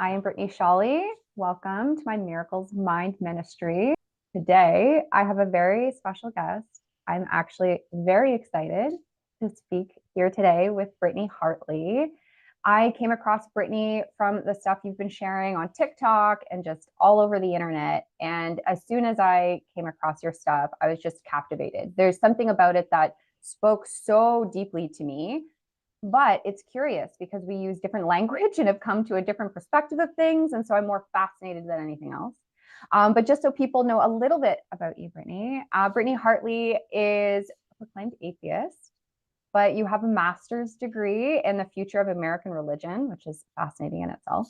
I am Brittany Shawley. Welcome to my Miracles Mind Ministry. Today, I have a very special guest. I'm actually very excited to speak here today with Brittany Hartley. I came across Brittany from the stuff you've been sharing on TikTok and just all over the internet. And as soon as I came across your stuff, I was just captivated. There's something about it that spoke so deeply to me, but it's curious because we use different language and have come to a different perspective of things. And so I'm more fascinated than anything else. But just so people know a little bit about you, Brittany, Brittany Hartley is a proclaimed atheist, but you have a master's degree in the future of American religion, which is fascinating in itself.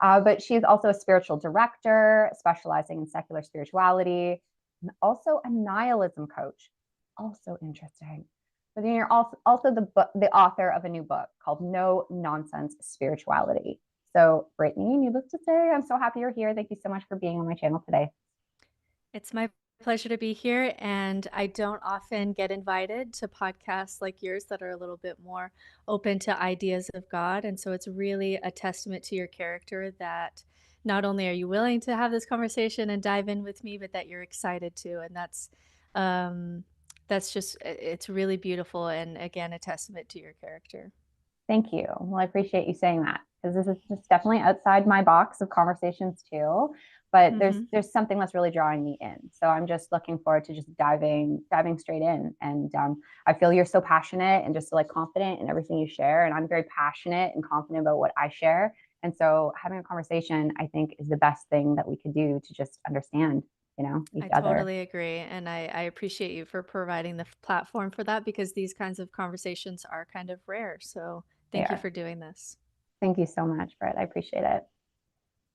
But she is also a spiritual director, specializing in secular spirituality, and also a nihilism coach. Also interesting. But then you're also the author of a new book called No Nonsense Spirituality. So, Brittany, needless to say, I'm so happy you're here. Thank you so much for being on my channel today. It's my pleasure to be here, and I don't often get invited to podcasts like yours that are a little bit more open to ideas of God. And so it's really a testament to your character that not only are you willing to have this conversation and dive in with me, but that you're excited to. And that's just it's really beautiful, and again, a testament to your character. Thank you. Well, I appreciate you saying that because this is just definitely outside my box of conversations too. But Hmm. there's something that's really drawing me in. So I'm just looking forward to just diving straight in. And I feel you're so passionate and just so, like, confident in everything you share. And I'm very passionate and confident about what I share. And so having a conversation, I think, is the best thing that we could do to just understand, each I other. totally agree. And I appreciate you for providing the platform for that because these kinds of conversations are kind of rare. So They thank you are. for doing this. Thank you so much, Brett. I appreciate it.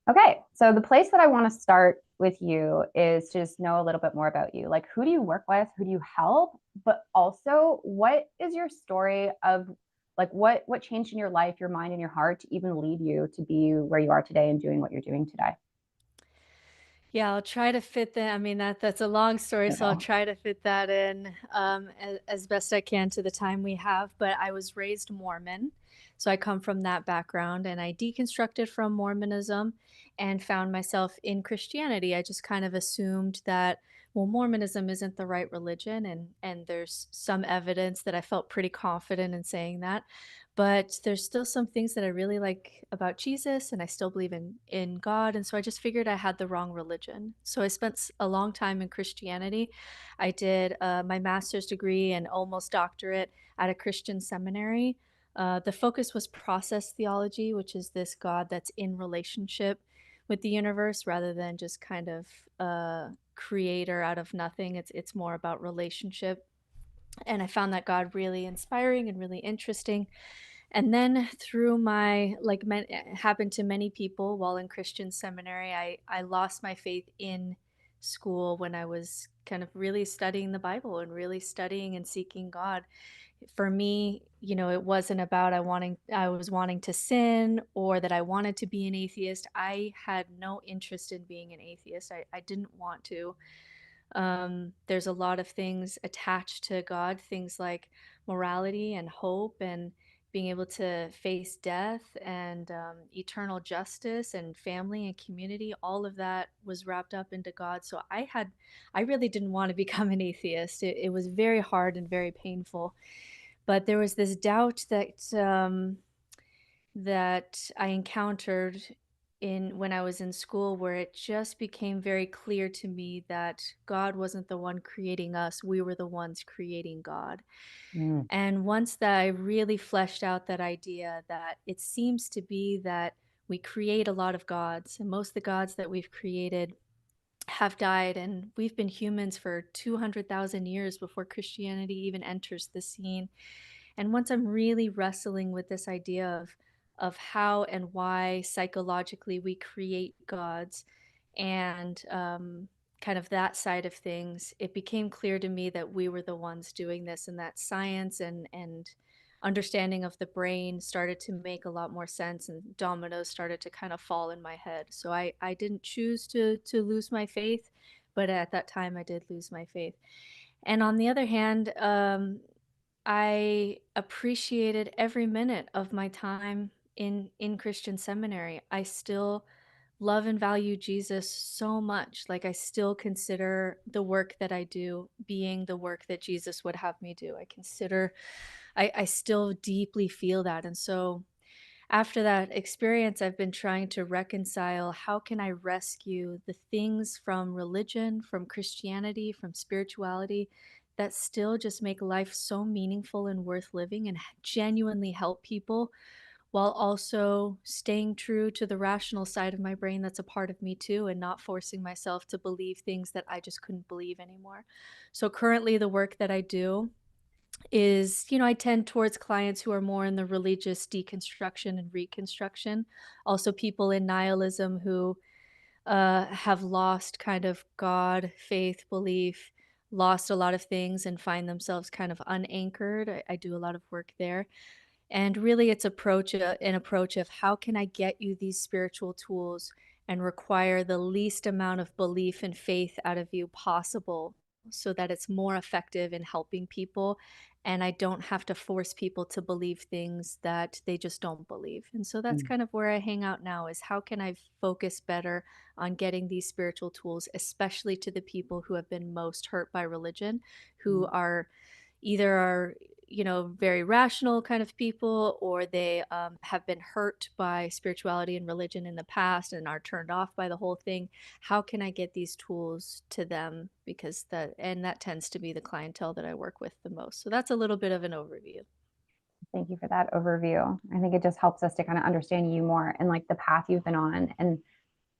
Okay, so the place that I want to start with you is to just know a little bit more about you. Like, who do you work with? Who do you help? But also, what is your story of, like, what changed in your life, your mind, and your heart to even lead you to be where you are today and doing what you're doing today? Yeah, I'll try to fit that. I mean, that's a long story, You so I'll know. try to fit that in as best I can to the time we have. But I was raised Mormon, so I come from that background, and I deconstructed from Mormonism and found myself in Christianity. I just kind of assumed that, well, Mormonism isn't the right religion, and there's some evidence that I felt pretty confident in saying that. But there's still some things that I really like about Jesus, and I still believe in God, and so I just figured I had the wrong religion. So I spent a long time in Christianity. I did my master's degree and almost doctorate at a Christian seminary. The focus was process theology, which is this God that's in relationship with the universe rather than just kind of a creator out of nothing. It's more about relationship. And I found that God really inspiring and really interesting. And then through my, like happened to many people while in Christian seminary, I lost my faith in school when I was kind of really studying the Bible and really studying and seeking God. For me, it wasn't about I was wanting to sin or that I wanted to be an atheist. I had no interest in being an atheist. I didn't want to. There's a lot of things attached to God, things like morality and hope and being able to face death and eternal justice and family and community. All of that was wrapped up into God. So I really didn't want to become an atheist. It was very hard and very painful. But there was this doubt that I encountered in when I was in school where it just became very clear to me that God wasn't the one creating us, we were the ones creating God. Mm. And once that I really fleshed out that idea that it seems to be that we create a lot of gods, and most of the gods that we've created have died, and we've been humans for 200,000 years before Christianity even enters the scene. And once I'm really wrestling with this idea of how and why psychologically we create gods and kind of that side of things, it became clear to me that we were the ones doing this, and that science and understanding of the brain started to make a lot more sense, and dominoes started to kind of fall in my head. So I didn't choose to lose my faith, but at that time I did lose my faith. And on the other hand, I appreciated every minute of my time in Christian seminary, I still love and value Jesus so much. Like I still consider the work that I do being the work that Jesus would have me do. I still deeply feel that. And so after that experience, I've been trying to reconcile how can I rescue the things from religion, from Christianity, from spirituality that still just make life so meaningful and worth living and genuinely help people while also staying true to the rational side of my brain that's a part of me too, and not forcing myself to believe things that I just couldn't believe anymore. So currently the work that I do is, I tend towards clients who are more in the religious deconstruction and reconstruction. Also people in nihilism who have lost kind of God, faith, belief, lost a lot of things and find themselves kind of unanchored. I do a lot of work there. And really, it's an approach of how can I get you these spiritual tools and require the least amount of belief and faith out of you possible so that it's more effective in helping people. And I don't have to force people to believe things that they just don't believe. And so that's Mm, kind of where I hang out now is how can I focus better on getting these spiritual tools, especially to the people who have been most hurt by religion, who mm. are either are very rational kind of people, or they have been hurt by spirituality and religion in the past and are turned off by the whole thing. How can I get these tools to them? Because that tends to be the clientele that I work with the most. So that's a little bit of an overview. Thank you for that overview. I think it just helps us to kind of understand you more and like the path you've been on. And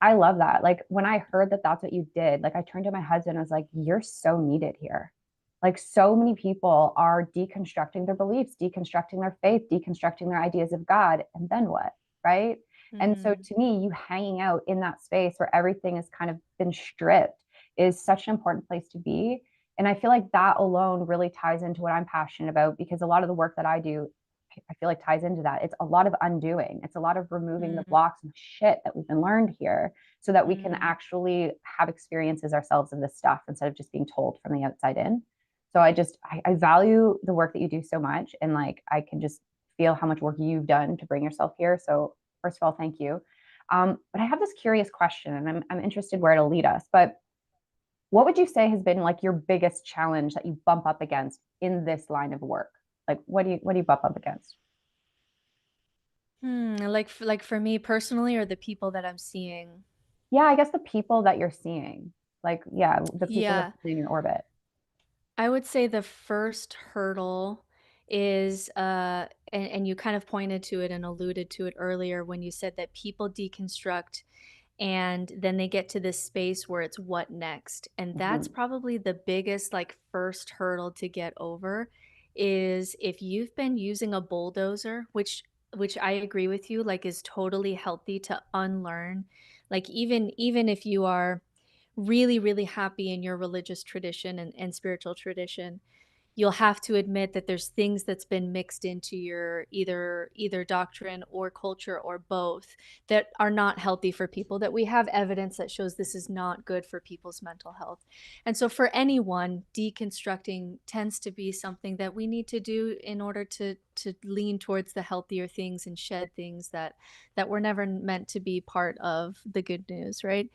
I love that. Like when I heard that that's what you did, like I turned to my husband and was like, you're so needed here. Like so many people are deconstructing their beliefs, deconstructing their faith, deconstructing their ideas of God. And then what? Right. And so Hmm. to me, you hanging out in that space where everything has kind of been stripped is such an important place to be. And I feel like that alone really ties into what I'm passionate about because a lot of the work that I do, I feel like ties into that. It's a lot of undoing. It's a lot of removing the Mm, blocks and shit that we've been learned here so that we can mm. actually have experiences ourselves of this stuff instead of just being told from the outside in. So I value the work that you do so much. And like, I can just feel how much work you've done to bring yourself here. So first of all, thank you. But I have this curious question and I'm interested where it'll lead us. But what would you say has been like your biggest challenge that you bump up against in this line of work? Like, what do you bump up against? Like for me personally, or the people that I'm seeing. Yeah, I guess the people that you're seeing, like, yeah, the people that Yeah. are in your orbit. I would say the first hurdle is, and you kind of pointed to it and alluded to it earlier when you said that people deconstruct and then they get to this space where it's what next. And that's Mhm. probably the biggest, like, first hurdle to get over is if you've been using a bulldozer, which I agree with you, like, is totally healthy to unlearn. Like, even if you are really, really happy in your religious tradition and spiritual tradition, you'll have to admit that there's things that's been mixed into your either doctrine or culture or both that are not healthy for people, that we have evidence that shows this is not good for people's mental health. And so for anyone, deconstructing tends to be something that we need to do in order to lean towards the healthier things and shed things that were never meant to be part of the good news, right?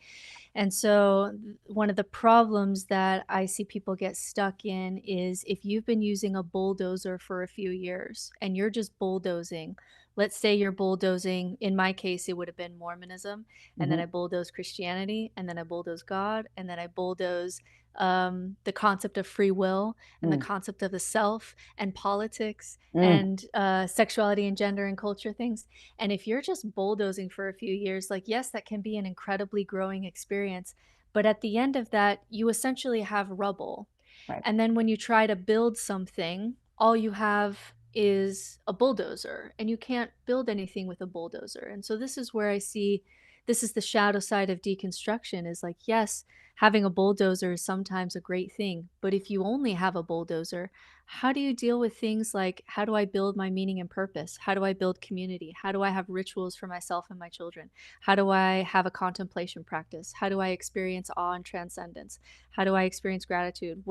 And so, one of the problems that I see people get stuck in is if you've been using a bulldozer for a few years and you're just bulldozing, let's say you're bulldozing, in my case, it would have been Mormonism, and then Mhm. I bulldoze Christianity, and then I bulldoze God, and then I bulldoze the concept of free will and the Mm. concept of the self and politics Mm. and sexuality and gender and culture things. And if you're just bulldozing for a few years, like, yes, that can be an incredibly growing experience. But at the end of that, you essentially have rubble. Right. And then when you try to build something, all you have is a bulldozer, and you can't build anything with a bulldozer. And so this is where I see this is the shadow side of deconstruction is like, yes, having a bulldozer is sometimes a great thing. But if you only have a bulldozer, how do you deal with things like, how do I build my meaning and purpose? How do I build community? How do I have rituals for myself and my children? How do I have a contemplation practice? How do I experience awe and transcendence? How do I experience gratitude?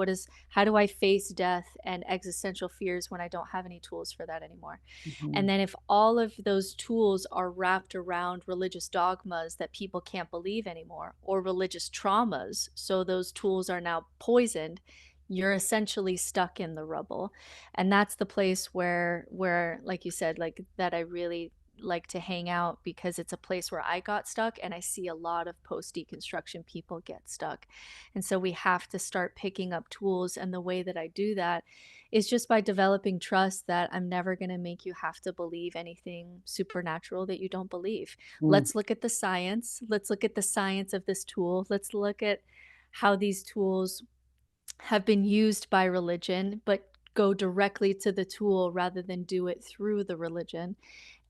How do I face death and existential fears when I don't have any tools for that anymore? Mhm. And then if all of those tools are wrapped around religious dogmas that people can't believe anymore, or religious traumas, so those tools are now poisoned, you're essentially stuck in the rubble. And that's the place where like you said, like that I really like to hang out, because it's a place where I got stuck, and I see a lot of post deconstruction people get stuck. And so we have to start picking up tools, and the way that I do that is just by developing trust that I'm never going to make you have to believe anything supernatural that you don't believe. Mm. Let's look at the science. Let's look at the science of this tool. Let's look at how these tools have been used by religion, but go directly to the tool rather than do it through the religion.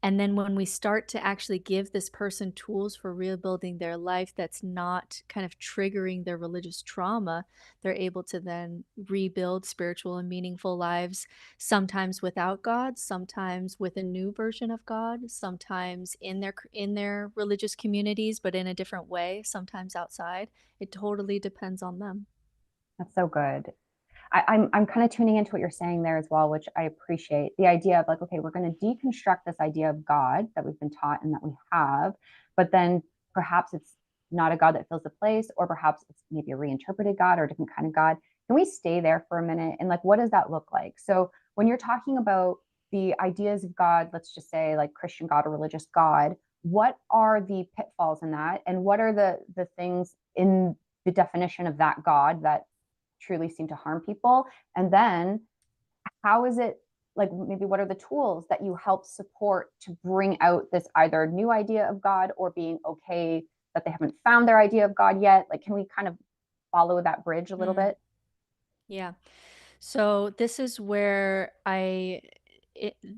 And then when we start to actually give this person tools for rebuilding their life that's not kind of triggering their religious trauma, they're able to then rebuild spiritual and meaningful lives, sometimes without God, sometimes with a new version of God, sometimes in their religious communities, but in a different way, sometimes outside. It totally depends on them. That's so good. I'm kind of tuning into what you're saying there as well, which I appreciate. The idea of like, okay, we're going to deconstruct this idea of God that we've been taught and that we have, but then perhaps it's not a God that fills the place, or perhaps it's maybe a reinterpreted God or a different kind of God. Can we stay there for a minute? And like, what does that look like? So when you're talking about the ideas of God, let's just say like Christian God or religious God, what are the pitfalls in that? And what are the things in the definition of that God that truly seem to harm people? And then how is it, like, maybe what are the tools that you help support to bring out this either new idea of God or being okay that they haven't found their idea of God yet? Like, can we kind of follow that bridge a little Mm, bit? yeah. So this is where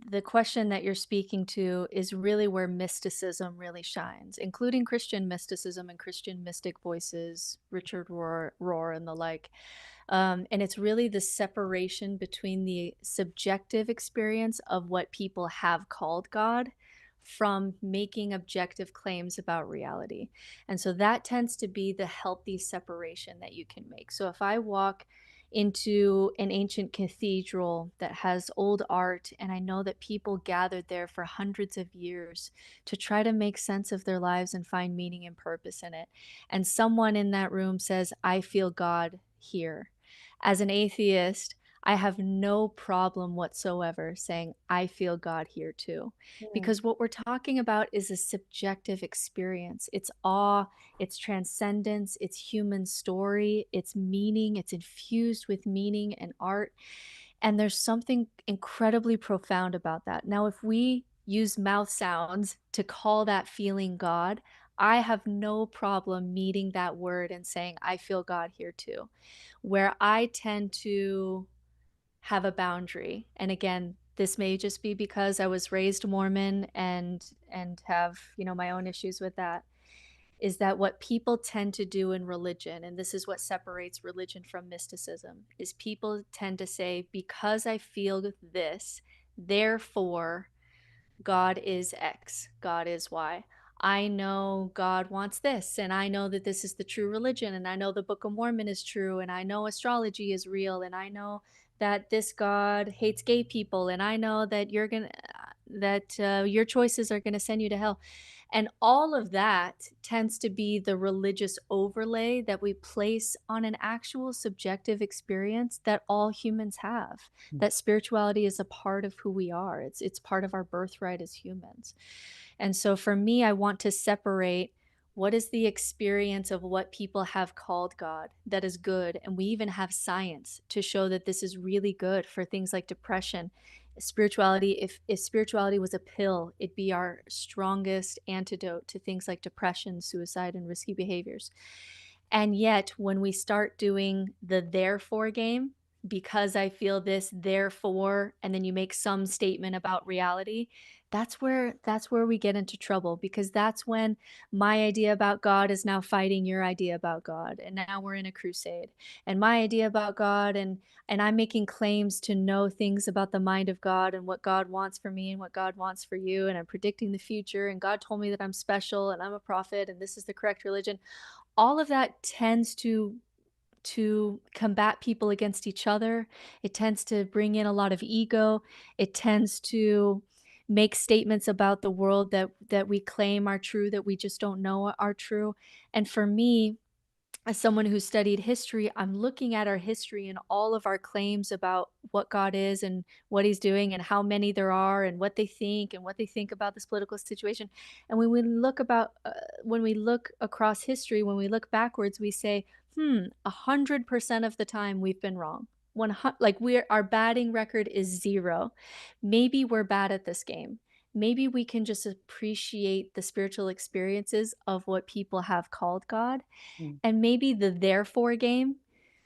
the question that you're speaking to is really where mysticism really shines, including Christian mysticism and Christian mystic voices, Richard Rohr and the like. And it's really the separation between the subjective experience of what people have called God from making objective claims about reality. And so that tends to be the healthy separation that you can make. So if I walk into an ancient cathedral that has old art, and I know that people gathered there for hundreds of years to try to make sense of their lives and find meaning and purpose in it, and someone in that room says, I feel God here. As an atheist, I have no problem whatsoever saying, I feel God here too. Mm. Because what we're talking about is a subjective experience. It's awe, it's transcendence, it's human story, it's meaning, it's infused with meaning and art. And there's something incredibly profound about that. Now, if we use mouth sounds to call that feeling God, I have no problem meeting that word and saying, I feel God here too. Where I tend to have a boundary, and again, this may just be because I was raised Mormon and have, my own issues with that, is that what people tend to do in religion, and this is what separates religion from mysticism, is people tend to say, because I feel this, therefore God is X, God is Y. I know God wants this, and I know that this is the true religion, and I know the Book of Mormon is true, and I know astrology is real, and I know that this God hates gay people, and I know that your choices are gonna send you to hell. And all of that tends to be the religious overlay that we place on an actual subjective experience that all humans have. That spirituality is a part of who we are. It's part of our birthright as humans. And so for me, I want to separate what is the experience of what people have called God that is good. And we even have science to show that this is really good for things like depression. Spirituality, if spirituality was a pill, it'd be our strongest antidote to things like depression, suicide, and risky behaviors. And yet, when we start doing the therefore game, because I feel this, therefore, and then you make some statement about reality, that's where we get into trouble, because that's when my idea about God is now fighting your idea about God, and now we're in a crusade. And my idea about God, and I'm making claims to know things about the mind of God and what God wants for me and what God wants for you, and I'm predicting the future, and God told me that I'm special and I'm a prophet and this is the correct religion. All of that tends to combat people against each other. It tends to bring in a lot of ego. It tends to make statements about the world that we claim are true, that we just don't know are true. And for me, as someone who studied history, I'm looking at our history and all of our claims about what God is and what he's doing and how many there are and what they think about this political situation. And when we look across history, when we look backwards, we say, 100% of the time we've been wrong. Our batting record is 0. Maybe we're bad at this game. Maybe we can just appreciate the spiritual experiences of what people have called God, Mm. and maybe the therefore game,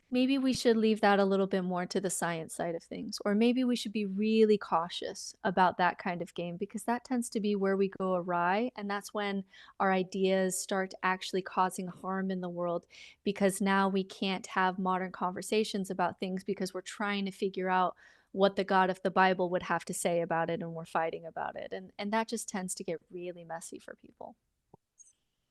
maybe we should leave that a little bit more to the science side of things. Or maybe we should be really cautious about that kind of game, because that tends to be where we go awry. And that's when our ideas start actually causing harm in the world, because now we can't have modern conversations about things because we're trying to figure out what the God of the Bible would have to say about it, and we're fighting about it. And that just tends to get really messy for people.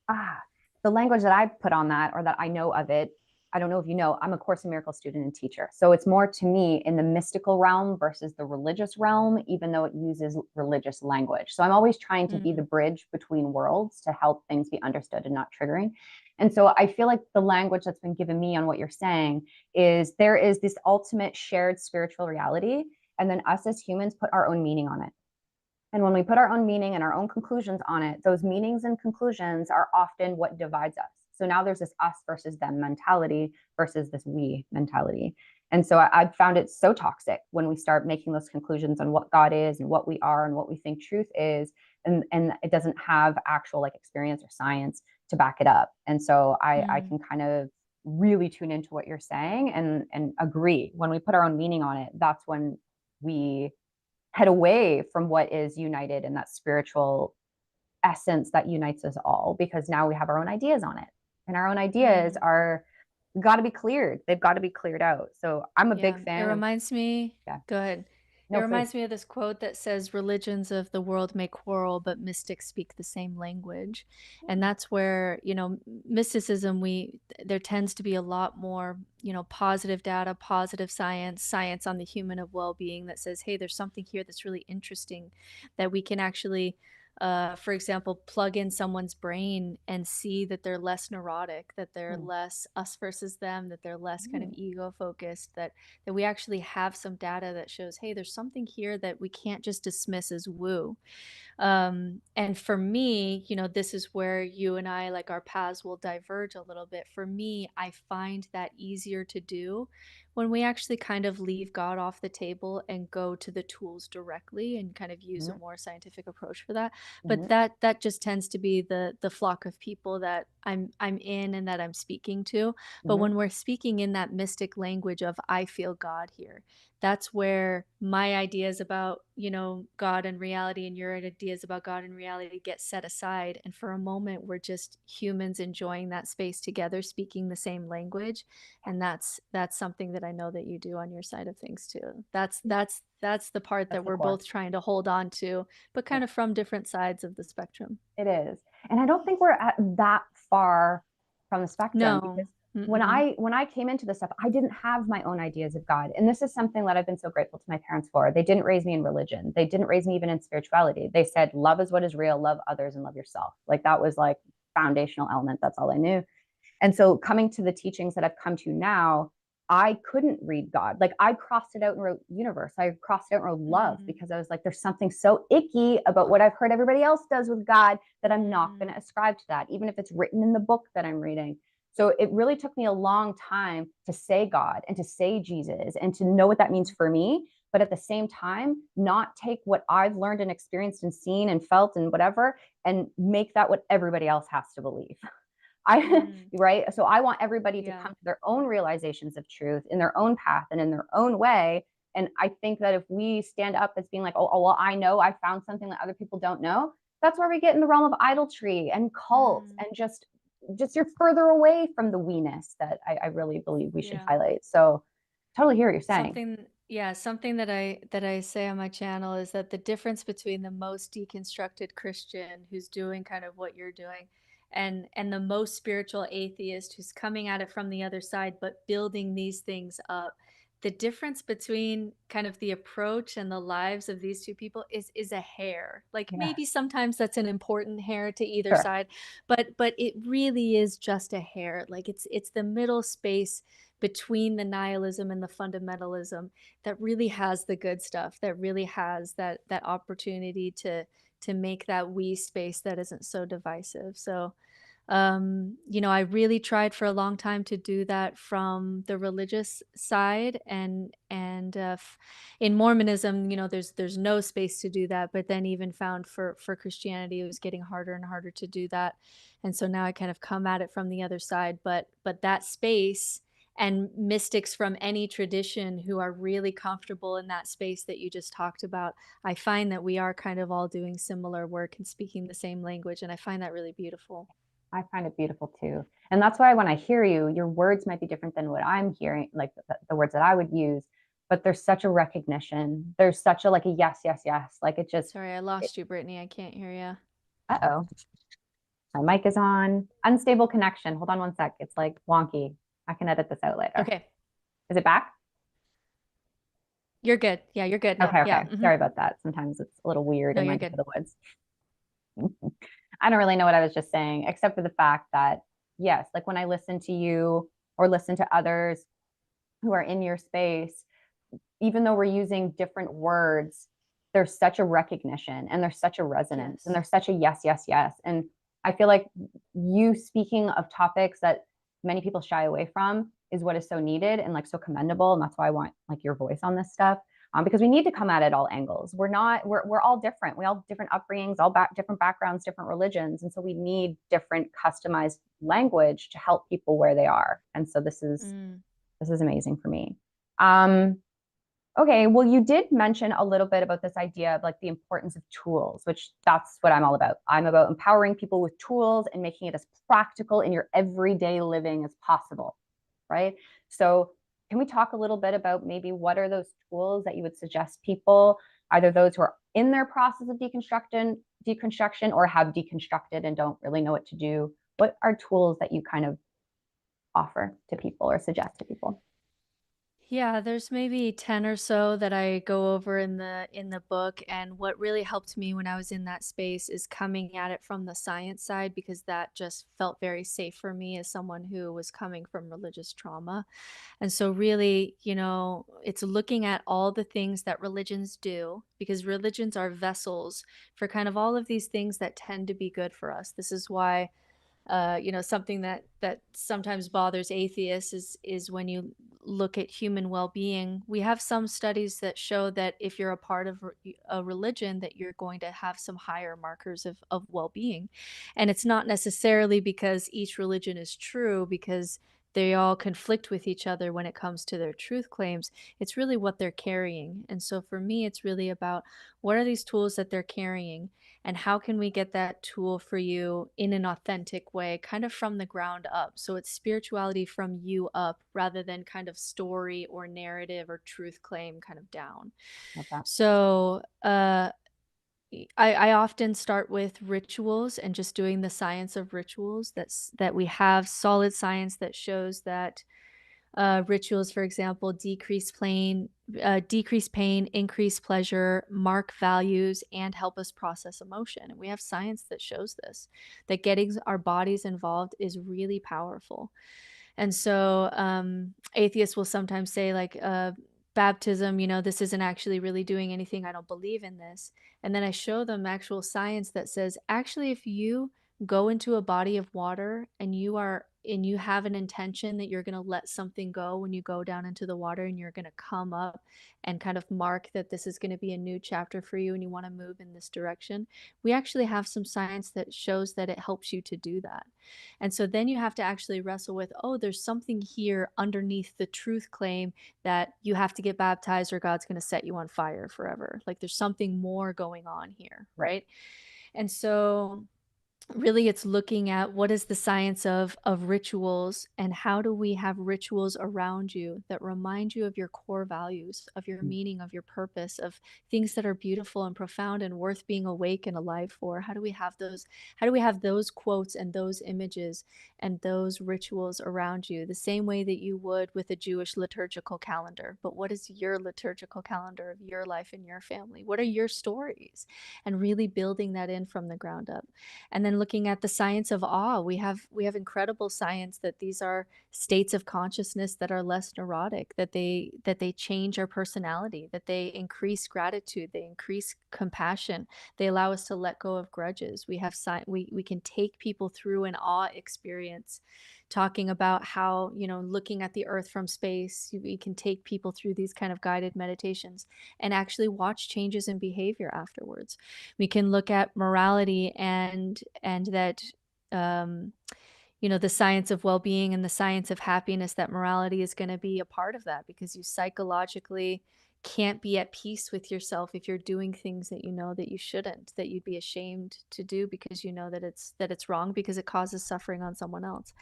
Ah, the language that I put on that, or that I know of it, I don't know if you know, I'm a Course in Miracles student and teacher. So it's more to me in the mystical realm versus the religious realm, even though it uses religious language. So I'm always trying to be the Mm, bridge between worlds to help things be understood and not triggering. And so I feel like the language that's been given me on what you're saying is there is this ultimate shared spiritual reality. And then us as humans put our own meaning on it. And when we put our own meaning and our own conclusions on it, those meanings and conclusions are often what divides us. So now there's this us versus them mentality versus this we mentality. And so I've found it so toxic when we start making those conclusions on what God is and what we are and what we think truth is. And it doesn't have actual like experience or science to back it up. And so I mm. can kind of really tune into what you're saying and agree. When we put our own meaning on it, that's when we head away from what is united in that spiritual essence that unites us all, because now we have our own ideas on it, and our own ideas Mm. are got to be cleared. They've got to be cleared out. So I'm a Yeah, big it fan of, reminds me, yeah, go ahead. It no, please. reminds me of this quote that says, "Religions of the world may quarrel, but mystics speak the same language." And that's where, mysticism, there tends to be a lot more, positive data, positive science, science on the human of well-being that says, hey, there's something here that's really interesting that we can actually, for example, plug in someone's brain and see that they're less neurotic, that they're Mm, less us versus them, that they're less kind of mm, ego focused, that we actually have some data that shows, hey, there's something here that we can't just dismiss as woo. And for me, this is where you and I, like, our paths will diverge a little bit. For me, I find that easier to do when we actually kind of leave God off the table and go to the tools directly and kind of use a mm, more scientific approach for that. But mm, that just tends to be the flock of people that I'm in and that I'm speaking to. But mm, when we're speaking in that mystic language of I feel God here, that's where my ideas about, God and reality and your ideas about God and reality get set aside. And for a moment, we're just humans enjoying that space together, speaking the same language. And that's something that I know that you do on your side of things too. That's the part that's that the we're core. both trying to hold on to, but Yeah, kind of from different sides of the spectrum. it is. And I don't think we're at that far from the spectrum, because No. Mm-mm. when I came into this stuff, I didn't have my own ideas of God. And this is something that I've been so grateful to my parents for. They didn't raise me in religion. They didn't raise me even in spirituality. They said, love is what is real, love others and love yourself. Like that was like foundational element. That's all I knew. And so coming to the teachings that I've come to now, I couldn't read God. Like I crossed it out and wrote universe. I crossed it out and wrote love, Mm, because I was like, there's something so icky about what I've heard everybody else does with God that I'm not going mm, to ascribe to that, even if it's written in the book that I'm reading. So it really took me a long time to say God and to say Jesus and to know what that means mm, for me. But at the same time, not take what I've learned and experienced and seen and felt and whatever and make that what everybody else has to believe. I mm. right. So I want everybody to Yeah. come to their own realizations of truth in their own path and in their own way. And I think that if we stand up as being like, oh, well, I know I found something that other people don't know, that's where we get in the realm of idolatry and cults and just you're further away from the we-ness that I really believe we should Yeah. highlight. So totally hear what you're saying. Something that I say on my channel is that the difference between the most deconstructed Christian who's doing kind of what you're doing and the most spiritual atheist who's coming at it from the other side but building these things up. The difference between kind of the approach and the lives of these two people is a hair. Like Yeah, maybe sometimes that's an important hair to either sure. side, but it really is just a hair. Like it's the middle space between the nihilism and the fundamentalism that really has the good stuff, that really has that opportunity to make that we space that isn't so divisive. So I really tried for a long time to do that from the religious side, and in Mormonism, there's no space to do that. But then even found for Christianity, it was getting harder and harder to do that, and so now I kind of come at it from the other side. But that space and mystics from any tradition who are really comfortable in that space that you just talked about, I find that we are kind of all doing similar work and speaking the same language, and I find that really beautiful. I find it beautiful too. And that's why when I hear you, your words might be different than what I'm hearing, like the words that I would use, but there's such a recognition. There's such a like a yes, yes, yes. Like it just, Sorry, I lost you, Brittany. I can't hear you. uh-oh, my mic is on. Unstable connection. Hold on one sec. It's like wonky. I can edit this out later. Okay, Is it back? you're good. Yeah, you're good now. Okay, Yeah. okay. Sorry about that. Sometimes it's a little weird No, in my you're neck good. of the woods. I don't really know what I was just saying, except for the fact that, yes, like when I listen to you or listen to others who are in your space, even though we're using different words, there's such a recognition and there's such a resonance and Yes. there's such a yes, yes, yes. And I feel like you speaking of topics that many people shy away from is what is so needed and like so commendable. And that's why I want like your voice on this stuff. Because we need to come at it all angles. We're all different. We all have different upbringings, different backgrounds, different religions. And so we need different customized language to help people where they are. And so Mm. this is amazing for me. Um, Okay, well, you did mention a little bit about this idea of like the importance of tools, which that's what I'm all about. I'm about empowering people with tools and making it as practical in your everyday living as possible, right? So, can we talk a little bit about maybe what are those tools that you would suggest people, either those who are in their process of deconstruction or have deconstructed and don't really know what to do? What are tools that you kind of offer to people or suggest to people? Yeah, there's maybe 10 or so that I go over in the book, and what really helped me when I was in that space is coming at it from the science side, because that just felt very safe for me as someone who was coming from religious trauma. And so really, it's looking at all the things that religions do, because religions are vessels for kind of all of these things that tend to be good for us. This is why something that sometimes bothers atheists is when you look at human well-being. We have some studies that show that if you're a part of a religion, that you're going to have some higher markers of well-being. And it's not necessarily because each religion is true, because they all conflict with each other when it comes to their truth claims. It's really what they're carrying. And so for me, it's really about what are these tools that they're carrying, and how can we get that tool for you in an authentic way, kind of from the ground up. So it's spirituality from you up, rather than kind of story or narrative or truth claim kind of down. Love that. So I often start with rituals and just doing the science of rituals. That we have solid science that shows that rituals, for example, decrease pain, increase pleasure, mark values, and help us process emotion. And we have science that shows this, that getting our bodies involved is really powerful. And so atheists will sometimes say, like, baptism, this isn't actually really doing anything. I don't believe in this. And then I show them actual science that says, actually, if you go into a body of water and you are you have an intention that you're going to let something go when you go down into the water, and you're going to come up and kind of mark that this is going to be a new chapter for you and you want to move in this direction, we actually have some science that shows that it helps you to do that. And so then you have to actually wrestle with, oh, there's something here underneath the truth claim that you have to get baptized or God's going to set you on fire forever. Like there's something more going on here, right? And so really it's looking at what is the science of rituals, and how do we have rituals around you that remind you of your core values, of your meaning, of your purpose, of things that are beautiful and profound and worth being awake and alive for. How do we have those, how do we have those quotes and those images and those rituals around you the same way that you would with a Jewish liturgical calendar? But what is your liturgical calendar of your life and your family? What are your stories? And really building that in from the ground up. And then looking at the science of awe, we have incredible science that these are states of consciousness that are less neurotic, that they change our personality, that they increase gratitude, they increase compassion, they allow us to let go of grudges. We can take people through an awe experience, talking about how, looking at the earth from space, we can take people through these kind of guided meditations and actually watch changes in behavior afterwards. We can look at morality and that the science of well-being and the science of happiness, that morality is going to be a part of that, because you psychologically can't be at peace with yourself if you're doing things that you know that you shouldn't, that you'd be ashamed to do because you know that it's wrong, because it causes suffering on someone else.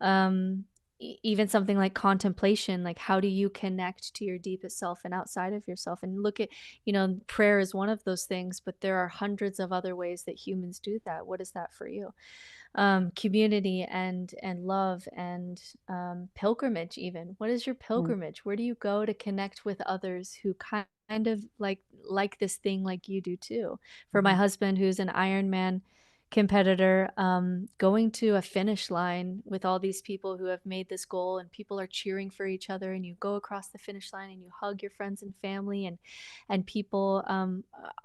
um Even something like contemplation, like how do you connect to your deepest self and outside of yourself, and look at, prayer is one of those things, but there are hundreds of other ways that humans do that. What is that for you? Community and love and pilgrimage. Even what is your Mm, pilgrimage? Where do you go to connect with others who kind of like this thing like you do too? For my mhm. husband, who's an Ironman competitor, going to a finish line with all these people who have made this goal, and people are cheering for each other, and you go across the finish line and you hug your friends and family, and people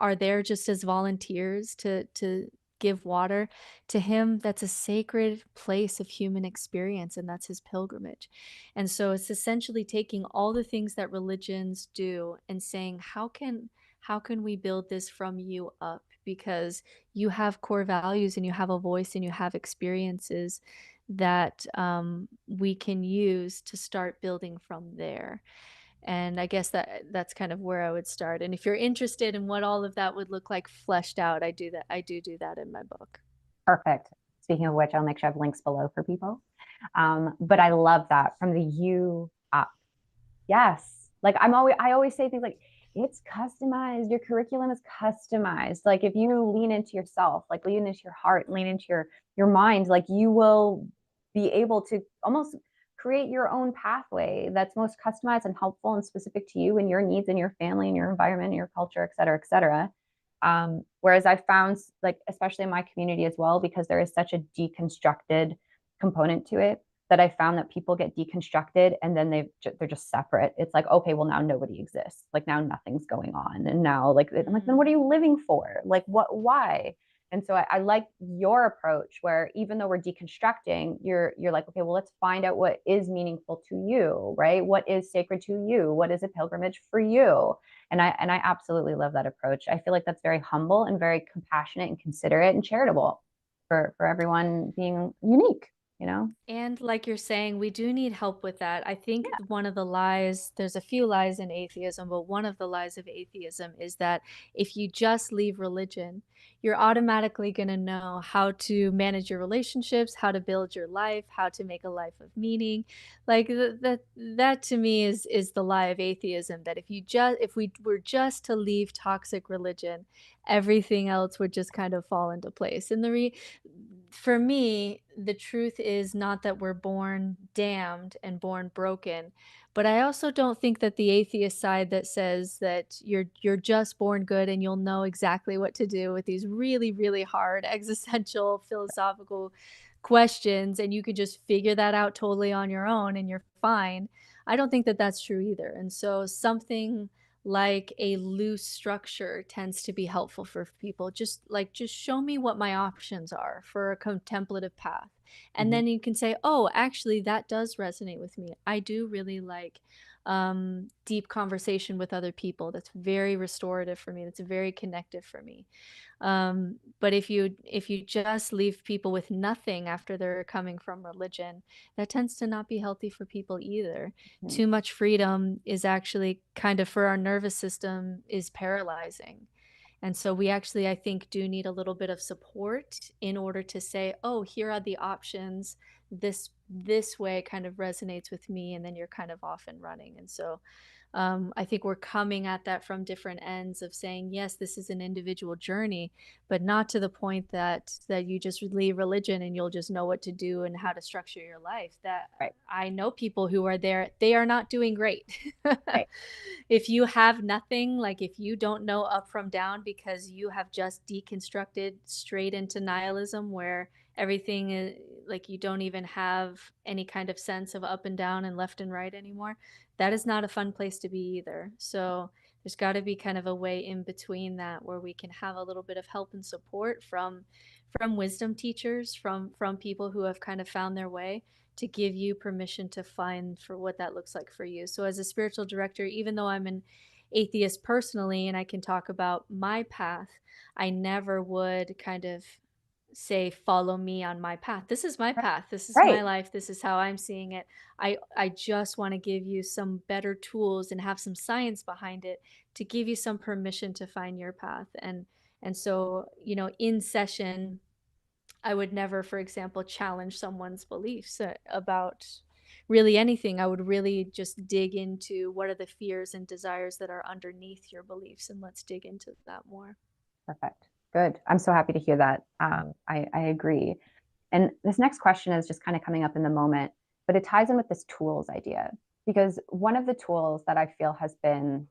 are there just as volunteers to give water to him. That's a sacred place of human experience, and that's his pilgrimage. And so it's essentially taking all the things that religions do and saying, how can we build this from you up? Because you have core values and you have a voice and you have experiences that we can use to start building from there. And I guess that's kind of where I would start. And if you're interested in what all of that would look like fleshed out, I do that. I do that in my book. Perfect. Speaking of which, I'll make sure I have links below for people. But I love that from the you up. Yes. I always say things like, it's customized. Your curriculum is customized. Like if you lean into yourself, like lean into your heart, lean into your mind, like you will be able to almost create your own pathway that's most customized and helpful and specific to you and your needs and your family and your environment and your culture, et cetera, et cetera. Whereas I found, like, especially in my community as well, because there is such a deconstructed component to it, that I found that people get deconstructed and then they're just separate. It's like, okay, well now nobody exists. Like now nothing's going on, and now like I'm like, then what are you living for? Like what? Why? And so I like your approach, where even though we're deconstructing, you're like, okay, well let's find out what is meaningful to you, right? What is sacred to you? What is a pilgrimage for you? And I absolutely love that approach. I feel like that's very humble and very compassionate and considerate and charitable for everyone being unique, you know? And like you're saying, we do need help with that. I think Yeah. one of the lies, there's a few lies in atheism, but one of the lies of atheism is that if you just leave religion, you're automatically going to know how to manage your relationships, how to build your life, how to make a life of meaning. Like that to me is the lie of atheism, that if we were just to leave toxic religion, everything else would just kind of fall into place. And for me, the truth is not that we're born damned and born broken, but I also don't think that the atheist side that says that you're just born good and you'll know exactly what to do with these really, really hard existential philosophical questions, and you could just figure that out totally on your own and you're fine. I don't think that that's true either. And so something like a loose structure tends to be helpful for people. Just show me what my options are for a contemplative path. And then you can say, oh, actually, that does resonate with me. I do really like deep conversation with other people. That's very restorative for me. That's very connective for me. But if you just leave people with nothing after they're coming from religion, that tends to not be healthy for people either. Mhm. Too much freedom is actually kind of, for our nervous system, is paralyzing. And so we actually, I think, do need a little bit of support in order to say, oh, here are the options. This way kind of resonates with me, and then you're kind of off and running. And so I think we're coming at that from different ends of saying, yes, this is an individual journey, but not to the point that you just leave religion and you'll just know what to do and how to structure your life. That Right. I know people who are there, they are not doing great. Right. If you have nothing, like if you don't know up from down because you have just deconstructed straight into nihilism where everything is like, you don't even have any kind of sense of up and down and left and right anymore, that is not a fun place to be either. So there's got to be kind of a way in between that where we can have a little bit of help and support from wisdom teachers, from people who have kind of found their way, to give you permission to find for what that looks like for you. So as a spiritual director, even though I'm an atheist personally and I can talk about my path, I never would kind of say, follow me on my path. This is my Right. path. This is my Right. life. This is how I'm seeing it. I just want to give you some better tools and have some science behind it to give you some permission to find your path. And so, in session, I would never, for example, challenge someone's beliefs about really anything. I would really just dig into what are the fears and desires that are underneath your beliefs, and let's dig into that more. Perfect. Good. I'm so happy to hear that. I agree. And this next question is just kind of coming up in the moment, but it ties in with this tools idea. Because one of the tools that I feel has been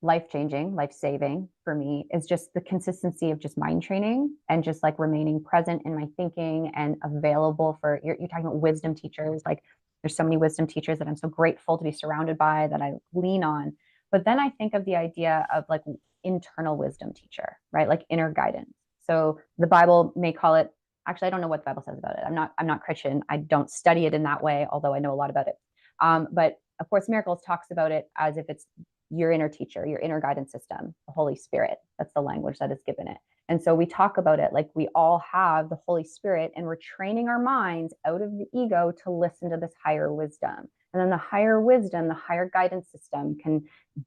life changing, life saving for me is just the consistency of just mind training and just like remaining present in my thinking and available for you're talking about wisdom teachers. Like there's so many wisdom teachers that I'm so grateful to be surrounded by that I lean on. But then I think of the idea of like internal wisdom teacher, right? Like inner guidance. So the Bible may call it, actually, I don't know what the Bible says about it. I'm not Christian. I don't study it in that way, although I know a lot about it. But of course, Miracles talks about it as if it's your inner teacher, your inner guidance system, the Holy Spirit. That's the language that is given it. And so we talk about it like we all have the Holy Spirit and we're training our minds out of the ego to listen to this higher wisdom. And then the higher wisdom, the higher guidance system can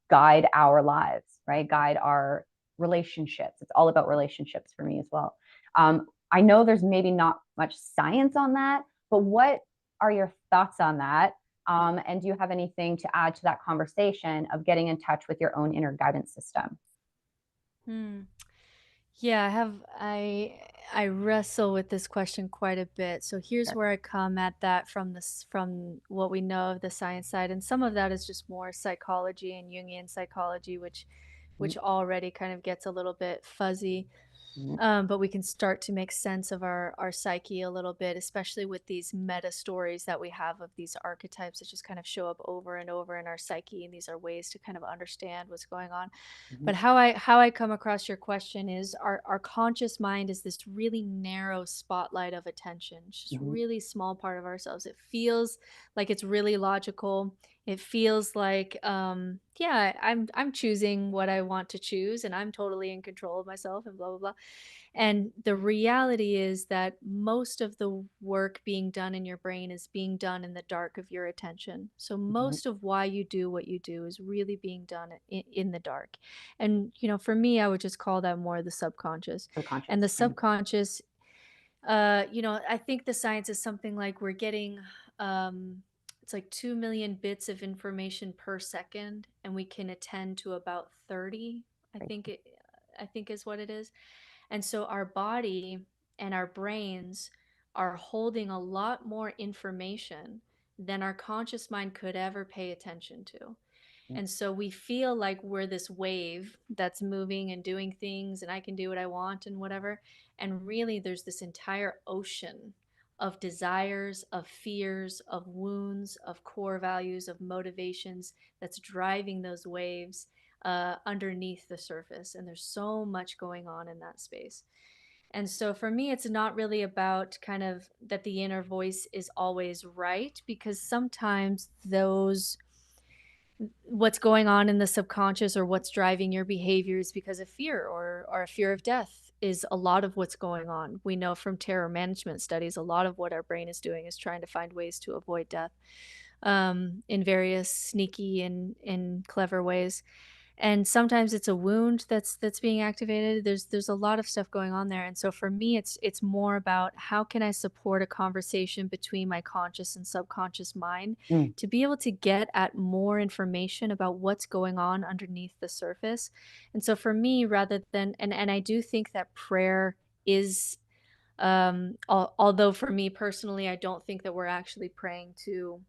guide our lives, right? Guide our relationships. It's all about relationships for me as well. I know there's maybe not much science on that, but what are your thoughts on that? And do you have anything to add to that conversation of getting in touch with your own inner guidance system? Hmm. Yeah, I wrestle with this question quite a bit. So here's Sure. where I come at that from what we know of the science side, and some of that is just more psychology and Jungian psychology, which already kind of gets a little bit fuzzy. Mm-hmm. But we can start to make sense of our psyche a little bit, especially with these meta stories that we have of these archetypes that just kind of show up over and over in our psyche, and these are ways to kind of understand what's going on. Mm-hmm. But how I come across your question is, our conscious mind is this really narrow spotlight of attention. It's just Mm-hmm. really small part of ourselves. It feels like it's really logical. It feels like, yeah, I'm choosing what I want to choose, and I'm totally in control of myself, and blah blah blah. And the reality is that most of the work being done in your brain is being done in the dark of your attention. So Mm-hmm. most of why you do what you do is really being done in the dark. And, for me, I would just call that more the subconscious. And the Subconscious, right? subconscious, I think the science is something like we're getting, it's like 2 million bits of information per second, and we can attend to about 30, I Right. think I think is what it is. And so our body and our brains are holding a lot more information than our conscious mind could ever pay attention to. And so we feel like we're this wave that's moving and doing things, and I can do what I want and whatever. And really, there's this entire ocean of desires, of fears, of wounds, of core values, of motivations that's driving those waves underneath the surface. And there's so much going on in that space. And so for me, it's not really about kind of that the inner voice is always right, because sometimes what's going on in the subconscious or what's driving your behaviors because of fear or a fear of death is a lot of what's going on. We know from terror management studies, a lot of what our brain is doing is trying to find ways to avoid death, in various sneaky and clever ways. And sometimes it's a wound that's being activated. There's a lot of stuff going on there. And so for me, it's more about how can I support a conversation between my conscious and subconscious mind Mm. to be able to get at more information about what's going on underneath the surface. And so for me, rather than and I do think that prayer is, although for me personally, I don't think that we're actually praying to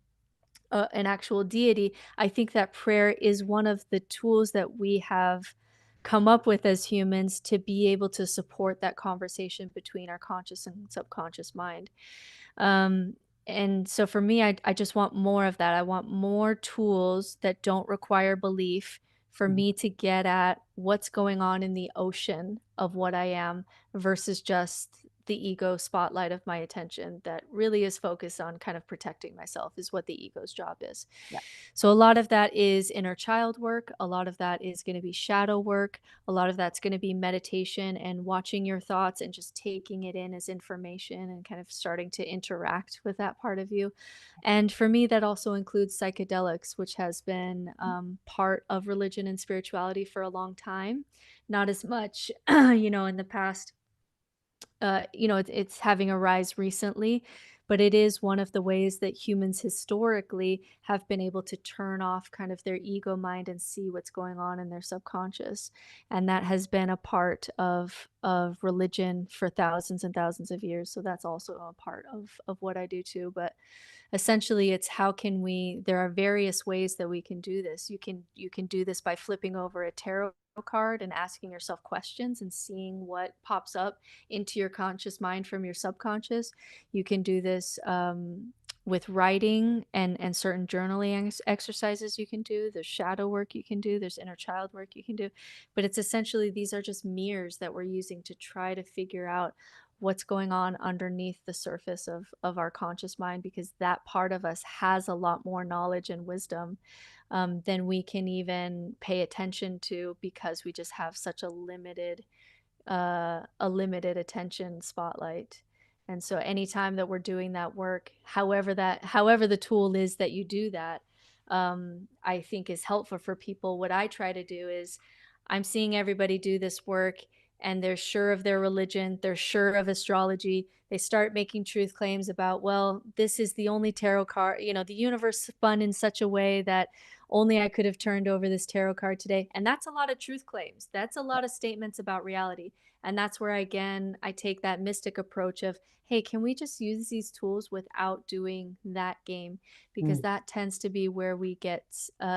an actual deity. I think that prayer is one of the tools that we have come up with as humans to be able to support that conversation between our conscious and subconscious mind. Um, and so for me, I just want more of that. I want more tools that don't require belief for Mm. me to get at what's going on in the ocean of what I am versus just the ego spotlight of my attention that really is focused on kind of protecting myself, is what the ego's job is. Yeah. So a lot of that is inner child work. A lot of that is going to be shadow work. A lot of that's going to be meditation and watching your thoughts and just taking it in as information and kind of starting to interact with that part of you. And for me, that also includes psychedelics, which has been part of religion and spirituality for a long time. Not as much, in the past. It's having a rise recently, but it is one of the ways that humans historically have been able to turn off kind of their ego mind and see what's going on in their subconscious. And that has been a part of religion for thousands and thousands of years. So that's also a part of what I do too. But essentially it's how can we there are various ways that we can do this. You can do this by flipping over a tarot card and asking yourself questions and seeing what pops up into your conscious mind from your subconscious. You can do this with writing and certain journaling exercises you can do. There's shadow work you can do. There's inner child work you can do. But it's essentially these are just mirrors that we're using to try to figure out what's going on underneath the surface of our conscious mind, because that part of us has a lot more knowledge and wisdom than we can even pay attention to, because we just have such a limited attention spotlight. And so anytime that we're doing that work, however the tool is that you do that, I think is helpful for people. What I try to do is I'm seeing everybody do this work and they're sure of their religion, they're sure of astrology. They start making truth claims about, well, this is the only tarot card, the universe spun in such a way that only I could have turned over this tarot card today. And that's a lot of truth claims. That's a lot of statements about reality. And that's where, again, I take that mystic approach of, hey, can we just use these tools without doing that game? Because Mm. that tends to be where we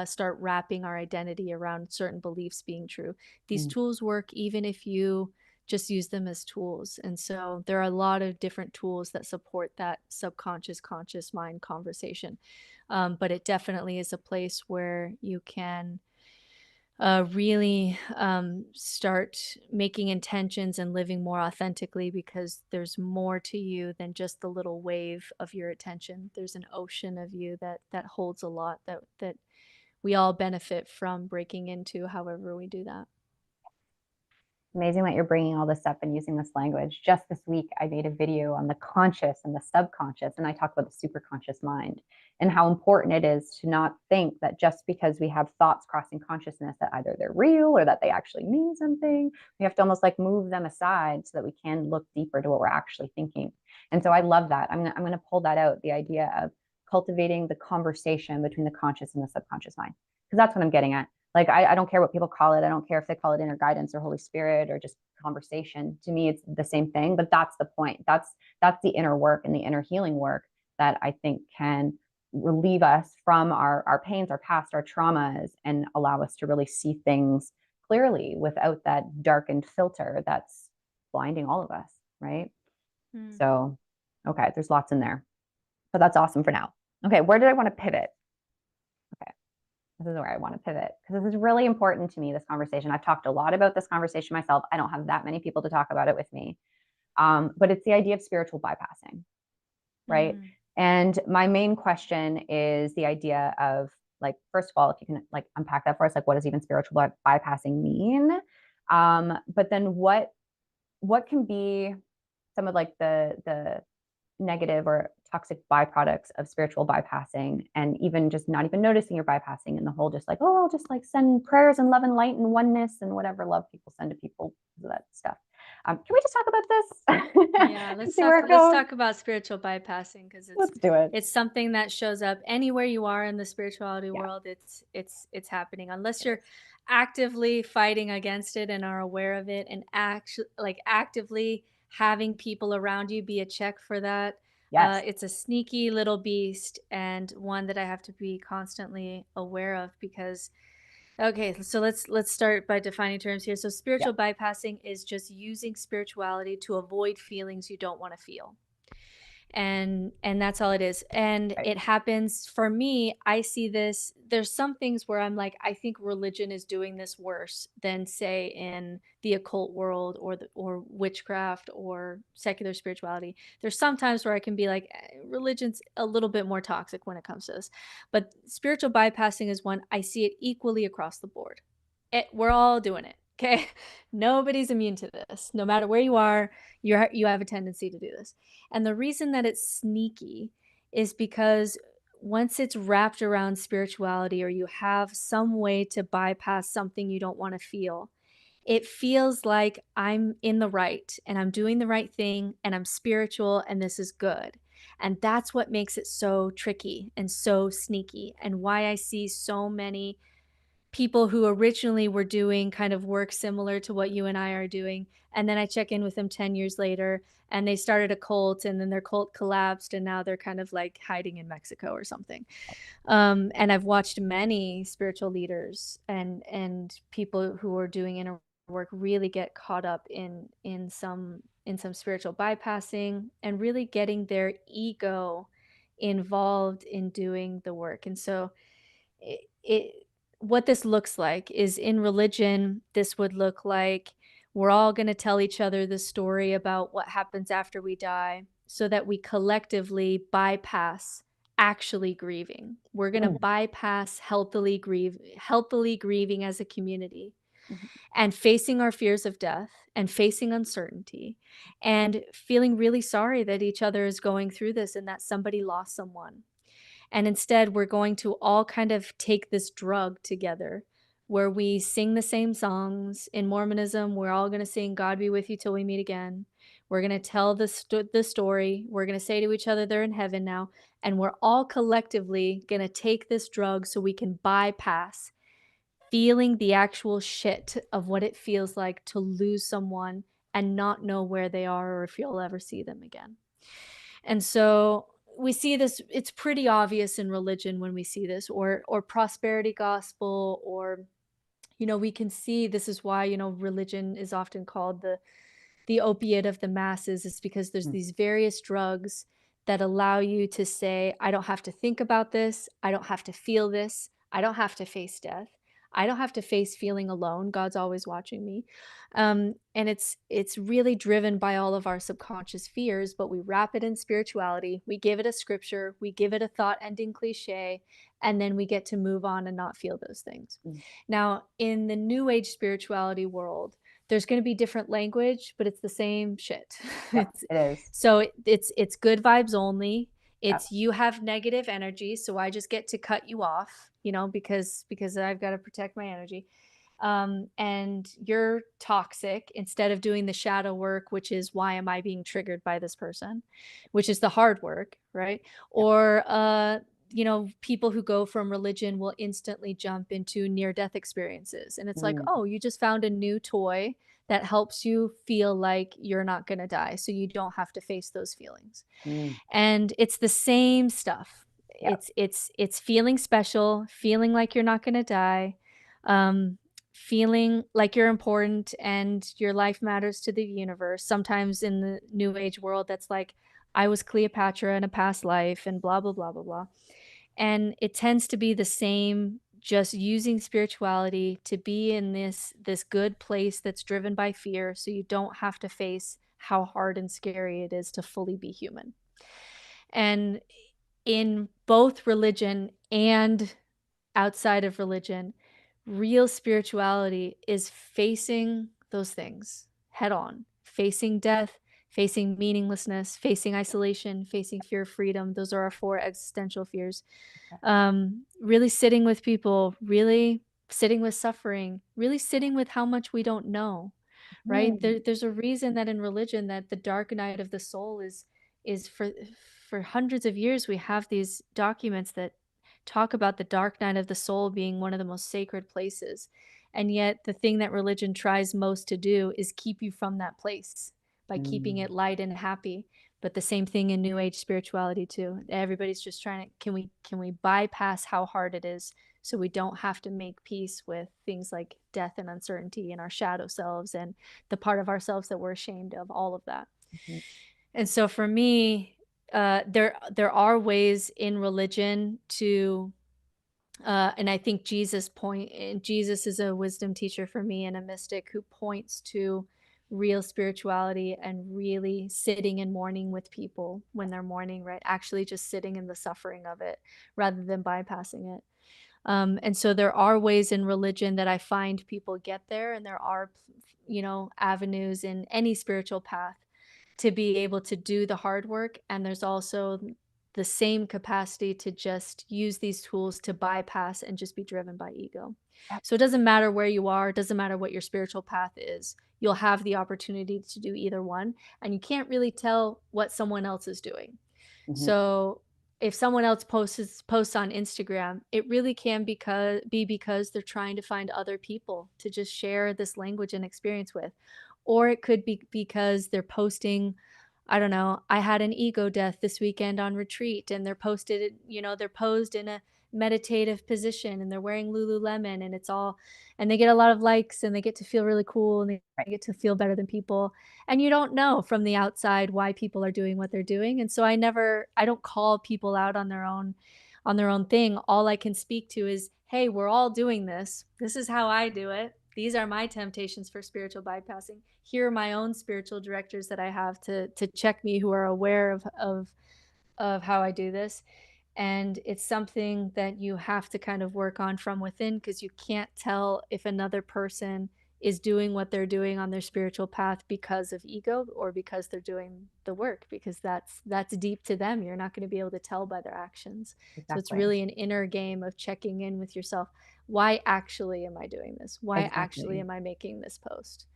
start wrapping our identity around certain beliefs being true. These Mm. tools work even if you just use them as tools. And so there are a lot of different tools that support that subconscious conscious mind conversation. But it definitely is a place where you can really start making intentions and living more authentically, because there's more to you than just the little wave of your attention. There's an ocean of you that holds a lot that we all benefit from breaking into, however we do that. Amazing that you're bringing all this up and using this language. Just this week, I made a video on the conscious and the subconscious, and I talk about the superconscious mind and how important it is to not think that just because we have thoughts crossing consciousness that either they're real or that they actually mean something. We have to almost like move them aside so that we can look deeper to what we're actually thinking. And so I love that. I'm gonna pull that out, the idea of cultivating the conversation between the conscious and the subconscious mind, because that's what I'm getting at. Like, I don't care what people call it. I don't care if they call it inner guidance or Holy Spirit or just conversation. To me, it's the same thing, but that's the point. That's the inner work and the inner healing work that I think can relieve us from our pains, our past, our traumas, and allow us to really see things clearly without that darkened filter that's blinding all of us, right? Hmm. So, okay, there's lots in there, but that's awesome for now. Okay, where did I want to pivot? Okay, this is where I want to pivot, because this is really important to me, this conversation. I've talked a lot about this conversation myself. I don't have that many people to talk about it with me. But it's the idea of spiritual bypassing, right? Mm. And my main question is the idea of, like, first of all, if you can like unpack that for us, like what does even spiritual bypassing mean? But then what can be some of like the negative or toxic byproducts of spiritual bypassing, and even just not even noticing you're bypassing, and the whole just like, oh, I'll just like send prayers and love and light and oneness and whatever love people send to people, that stuff. Can we just talk about this? Yeah, See where it let's goes. talk about spiritual bypassing because Let's do it. it's something that shows up anywhere you are in the spirituality Yeah, world. It's happening unless it you're is. actively fighting against it and are aware of it and actually like actively having people around you be a check for that. Yes. It's a sneaky little beast and one that I have to be constantly aware of because okay, so let's start by defining terms here. So Yeah. spiritual bypassing is just using spirituality to avoid feelings you don't want to feel, and that's all it is. And Right. it happens for me. I see this, there's some things where I'm like, I think religion is doing this worse than say in the occult world or the or witchcraft or secular spirituality. There's sometimes where I can be like, religion's a little bit more toxic when it comes to this, but spiritual bypassing is one I see it equally across the board. We're all doing it, okay? Nobody's immune to this. No matter where you are, you have a tendency to do this. And the reason that it's sneaky is because once it's wrapped around spirituality or you have some way to bypass something you don't want to feel, it feels like I'm in the right and I'm doing the right thing and I'm spiritual and this is good. And that's what makes it so tricky and so sneaky, and why I see so many people who originally were doing kind of work similar to what you and I are doing. And then I check in with them 10 years later and they started a cult and then their cult collapsed and now they're kind of like hiding in Mexico or something. And I've watched many spiritual leaders and people who are doing inner work really get caught up in some spiritual bypassing and really getting their ego involved in doing the work. And so it what this looks like is in religion, this would look like we're all going to tell each other the story about what happens after we die so that we collectively bypass actually grieving. We're going to Mm. bypass healthily grieving as a community Mhm. and facing our fears of death and facing uncertainty and feeling really sorry that each other is going through this and that somebody lost someone. And instead, we're going to all kind of take this drug together where we sing the same songs. In Mormonism, we're all going to sing God be with you till we meet again. We're going to tell the story. We're going to say to each other, they're in heaven now. And we're all collectively going to take this drug so we can bypass feeling the actual shit of what it feels like to lose someone and not know where they are or if you'll ever see them again. And so we see this, it's pretty obvious in religion when we see this, or prosperity gospel, or we can see this is why religion is often called the opiate of the masses, is because there's Mm. these various drugs that allow you to say, I don't have to think about this, I don't have to feel this, I don't have to face death, I don't have to face feeling alone, God's always watching me. And it's really driven by all of our subconscious fears, but we wrap it in spirituality, we give it a scripture, we give it a thought ending cliche, and then we get to move on and not feel those things. Mm. Now in the new age spirituality world, there's going to be different language, but it's the same shit. Yep, It's it is. so it's good vibes only. Yep. It's you have negative energy, so I just get to cut you off, because I've got to protect my energy. And you're toxic instead of doing the shadow work, which is why am I being triggered by this person, which is the hard work, right? Yep. Or people who go from religion will instantly jump into near death experiences. And it's like, Mm. oh, you just found a new toy that helps you feel like you're not going to die. So you don't have to face those feelings. Mm. And it's the same stuff. Yep. It's feeling special, feeling like you're not going to die, um, feeling like you're important and your life matters to the universe. Sometimes in the new age world, that's like, I was Cleopatra in a past life and blah, blah, blah, blah, blah. And it tends to be the same, just using spirituality to be in this good place that's driven by fear so you don't have to face how hard and scary it is to fully be human. And in both religion and outside of religion, real spirituality is facing those things head on, facing death, facing meaninglessness, facing isolation, facing fear of freedom. Those are our four existential fears. Really sitting with people, really sitting with suffering, really sitting with how much we don't know, right? Mm, There's a reason that in religion that the dark night of the soul is for hundreds of years we have these documents that talk about the dark night of the soul being one of the most sacred places. And yet the thing that religion tries most to do is keep you from that place by keeping mm, it light and happy. But the same thing in new age spirituality too. Everybody's just trying to, can we bypass how hard it is so we don't have to make peace with things like death and uncertainty and our shadow selves and the part of ourselves that we're ashamed of, all of that. mhm. And so for me, there are ways in religion to, and I think Jesus is a wisdom teacher for me and a mystic who points to real spirituality and really sitting and mourning with people when they're mourning, right? Actually just sitting in the suffering of it rather than bypassing it. And so there are ways in religion that I find people get there, and there are, avenues in any spiritual path to be able to do the hard work. And there's also the same capacity to just use these tools to bypass and just be driven by ego. Yep. So it doesn't matter where you are, it doesn't matter what your spiritual path is. You'll have the opportunity to do either one, and you can't really tell what someone else is doing. Mhm. So if someone else posts on Instagram, it really can be because they're trying to find other people to just share this language and experience with. Or it could be because they're posting, I don't know, I had an ego death this weekend on retreat, and they're posed in a meditative position and they're wearing Lululemon, and it's all, and they get a lot of likes and they get to feel really cool and they Right. get to feel better than people. And you don't know from the outside why people are doing what they're doing. And so I don't call people out on their own thing. All I can speak to is, hey, we're all doing this. This is how I do it. These are my temptations for spiritual bypassing. Here are my own spiritual directors that I have to check me, who are aware of how I do this. And it's something that you have to kind of work on from within, because you can't tell if another person is doing what they're doing on their spiritual path because of ego or because they're doing the work, because that's deep to them. You're not going to be able to tell by their actions. So it's Exactly. really an inner game of checking in with yourself. Why actually am I doing this? Why actually Exactly. am I making this post?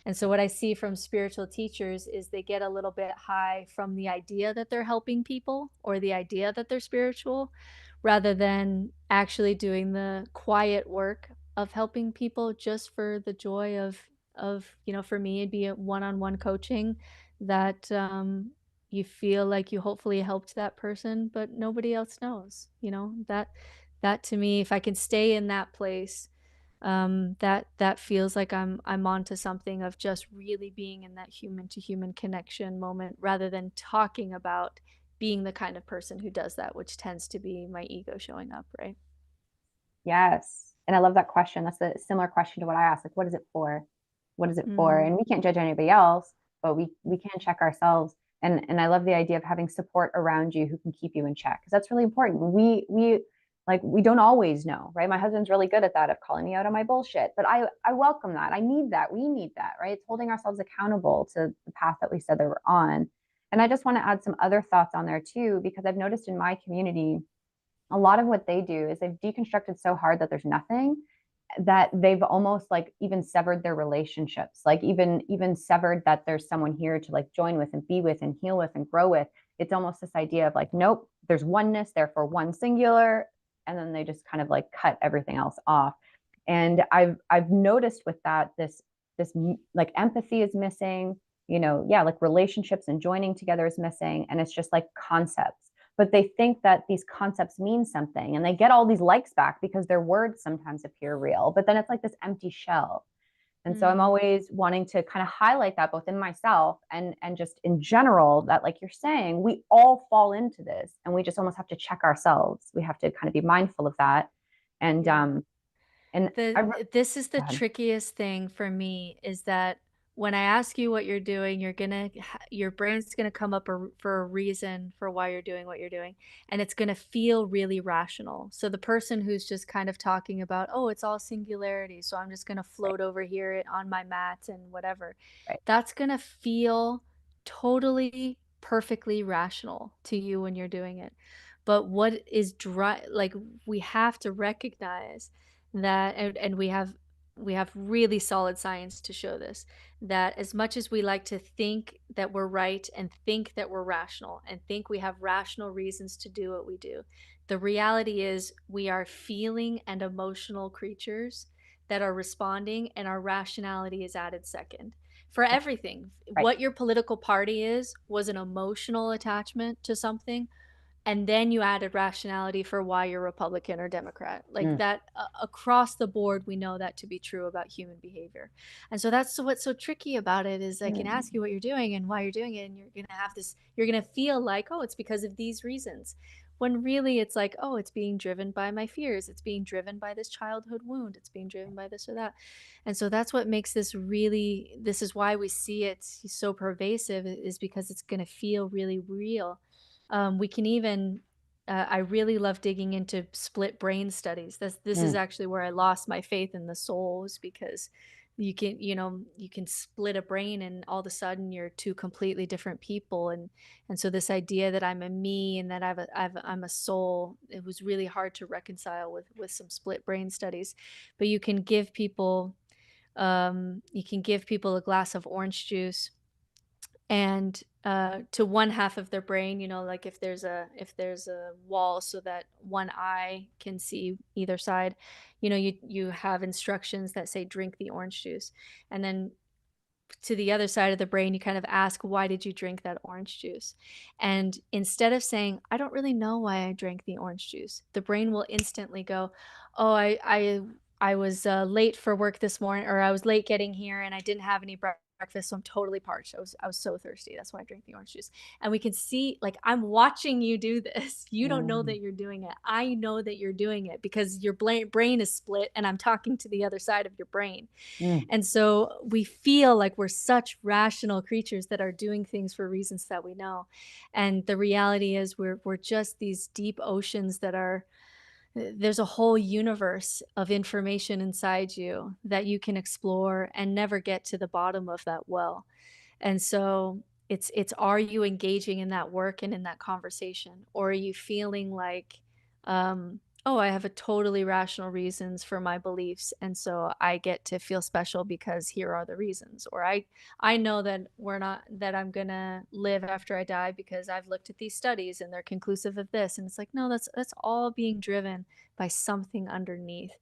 And so what I see from spiritual teachers is they get a little bit high from the idea that they're helping people or the idea that they're spiritual, rather than actually doing the quiet work of helping people just for the joy of, for me, it'd be a one-on-one coaching that you feel like you hopefully helped that person, but nobody else knows, that to me, if I can stay in that place, that feels like I'm onto something of just really being in that human to human connection moment, rather than talking about being the kind of person who does that, which tends to be my ego showing up, right? Yes. And I love that question. That's a similar question to what I asked. Like, what is it for? What is it for? Mm, And we can't judge anybody else, but we can check ourselves. And I love the idea of having support around you who can keep you in check, because that's really important. We don't always know, right? My husband's really good at that, of calling me out on my bullshit. But I welcome that. I need that. We need that, right? It's holding ourselves accountable to the path that we said that we're on. And I just want to add some other thoughts on there too, because I've noticed in my community, a lot of what they do is they've deconstructed so hard that there's nothing, that they've almost like even severed their relationships, like even severed that there's someone here to like join with and be with and heal with and grow with. It's almost this idea of like, nope, there's oneness, therefore one singular, and then they just kind of like cut everything else off. And I've noticed with that, this like empathy is missing, yeah, like relationships and joining together is missing, and it's just like concepts. But they think that these concepts mean something, and they get all these likes back because their words sometimes appear real, but then it's like this empty shell. And so I'm mm. always wanting to kind of highlight that both in myself and just in general, that like you're saying, we all fall into this, and we just almost have to check ourselves. We have to kind of be mindful of that. And Yeah. and I This is the go ahead. trickiest thing for me, is that when I ask you what you're doing, your brain's gonna come up for a reason for why you're doing what you're doing, and it's gonna feel really rational. So the person who's just kind of talking about, oh, it's all singularity, so I'm just gonna Right, float over here on my mat and whatever, right, that's gonna feel totally perfectly rational to you when you're doing it. But what is like we have to recognize that, and we have really solid science to show this, that as much as we like to think that we're right and think that we're rational and think we have rational reasons to do what we do, the reality is we are feeling and emotional creatures that are responding, and our rationality is added second for everything. right. What your political party is was an emotional attachment to something, and then you added rationality for why you're Republican or Democrat. Like Mm, that, across the board, we know that to be true about human behavior. And so that's what's so tricky about it is I can mm, ask you what you're doing and why you're doing it, and you're gonna feel like, oh, it's because of these reasons. When really it's like, oh, it's being driven by my fears. It's being driven by this childhood wound. It's being driven by this or that. And so that's what makes this is why we see it so pervasive, is because it's going to feel really real. We can even I really love digging into split brain studies. This is mm. actually where I lost my faith in the souls, because you can split a brain and all of a sudden you're two completely different people, and so this idea that I'm a me and that I'm a soul, it was really hard to reconcile with some split brain studies. But you can give people a glass of orange juice, and to one half of their brain, like if there's a wall so that one eye can see either side, you have instructions that say drink the orange juice, and then to the other side of the brain, you kind of ask, why did you drink that orange juice? And instead of saying, I don't really know why I drank the orange juice, the brain will instantly go, oh, I was late for work this morning, or I was late getting here and I didn't have any breakfast, so I'm totally parched. I was so thirsty. That's why I drank the orange juice. And we can see, like, I'm watching you do this. You don't know Mm, that you're doing it. I know that you're doing it because your brain is split and I'm talking to the other side of your brain. mm. And so we feel like we're such rational creatures that are doing things for reasons that we know. And the reality is we're just these deep oceans that are there's a whole universe of information inside you that you can explore and never get to the bottom of that well. And so it's are you engaging in that work and in that conversation, or are you feeling like, oh, I have a totally rational reasons for my beliefs, and so I get to feel special because here are the reasons, or I know that I'm gonna live after I die because I've looked at these studies and they're conclusive of this, and it's like, no, that's all being driven by something underneath.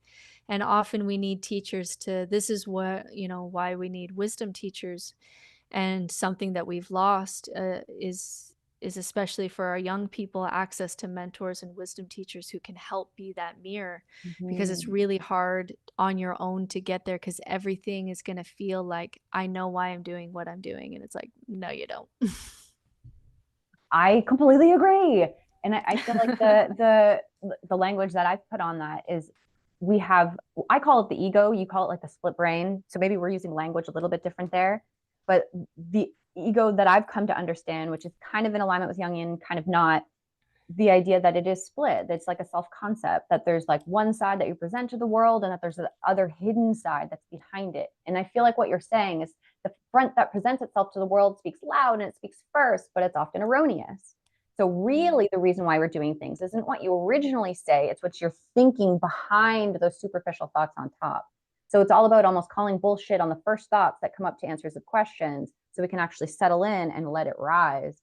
And often we need teachers to this is what why we need wisdom teachers. And something that we've lost is especially for our young people, access to mentors and wisdom teachers who can help be that mirror, because it's Mhm. really hard on your own to get there, because everything is going to feel like, I know why I'm doing what I'm doing, and it's like, no, you don't. I completely agree. And I feel like the language that I've put on that is we have, I call it the ego, you call it like the split brain. So maybe we're using language a little bit different there. But the ego that I've come to understand, which is kind of in alignment with Jungian, kind of not, the idea that it is split. It's like a self concept that there's like one side that you present to the world and that there's the other hidden side that's behind it. And I feel like what you're saying is the front that presents itself to the world speaks loud and it speaks first, but it's often erroneous. So, Mm, really, the reason why we're doing things isn't what you originally say, it's what you're thinking behind those superficial thoughts on top. So, it's all about almost calling bullshit on the first thoughts that come up to answers of questions so we can actually settle in and let it rise.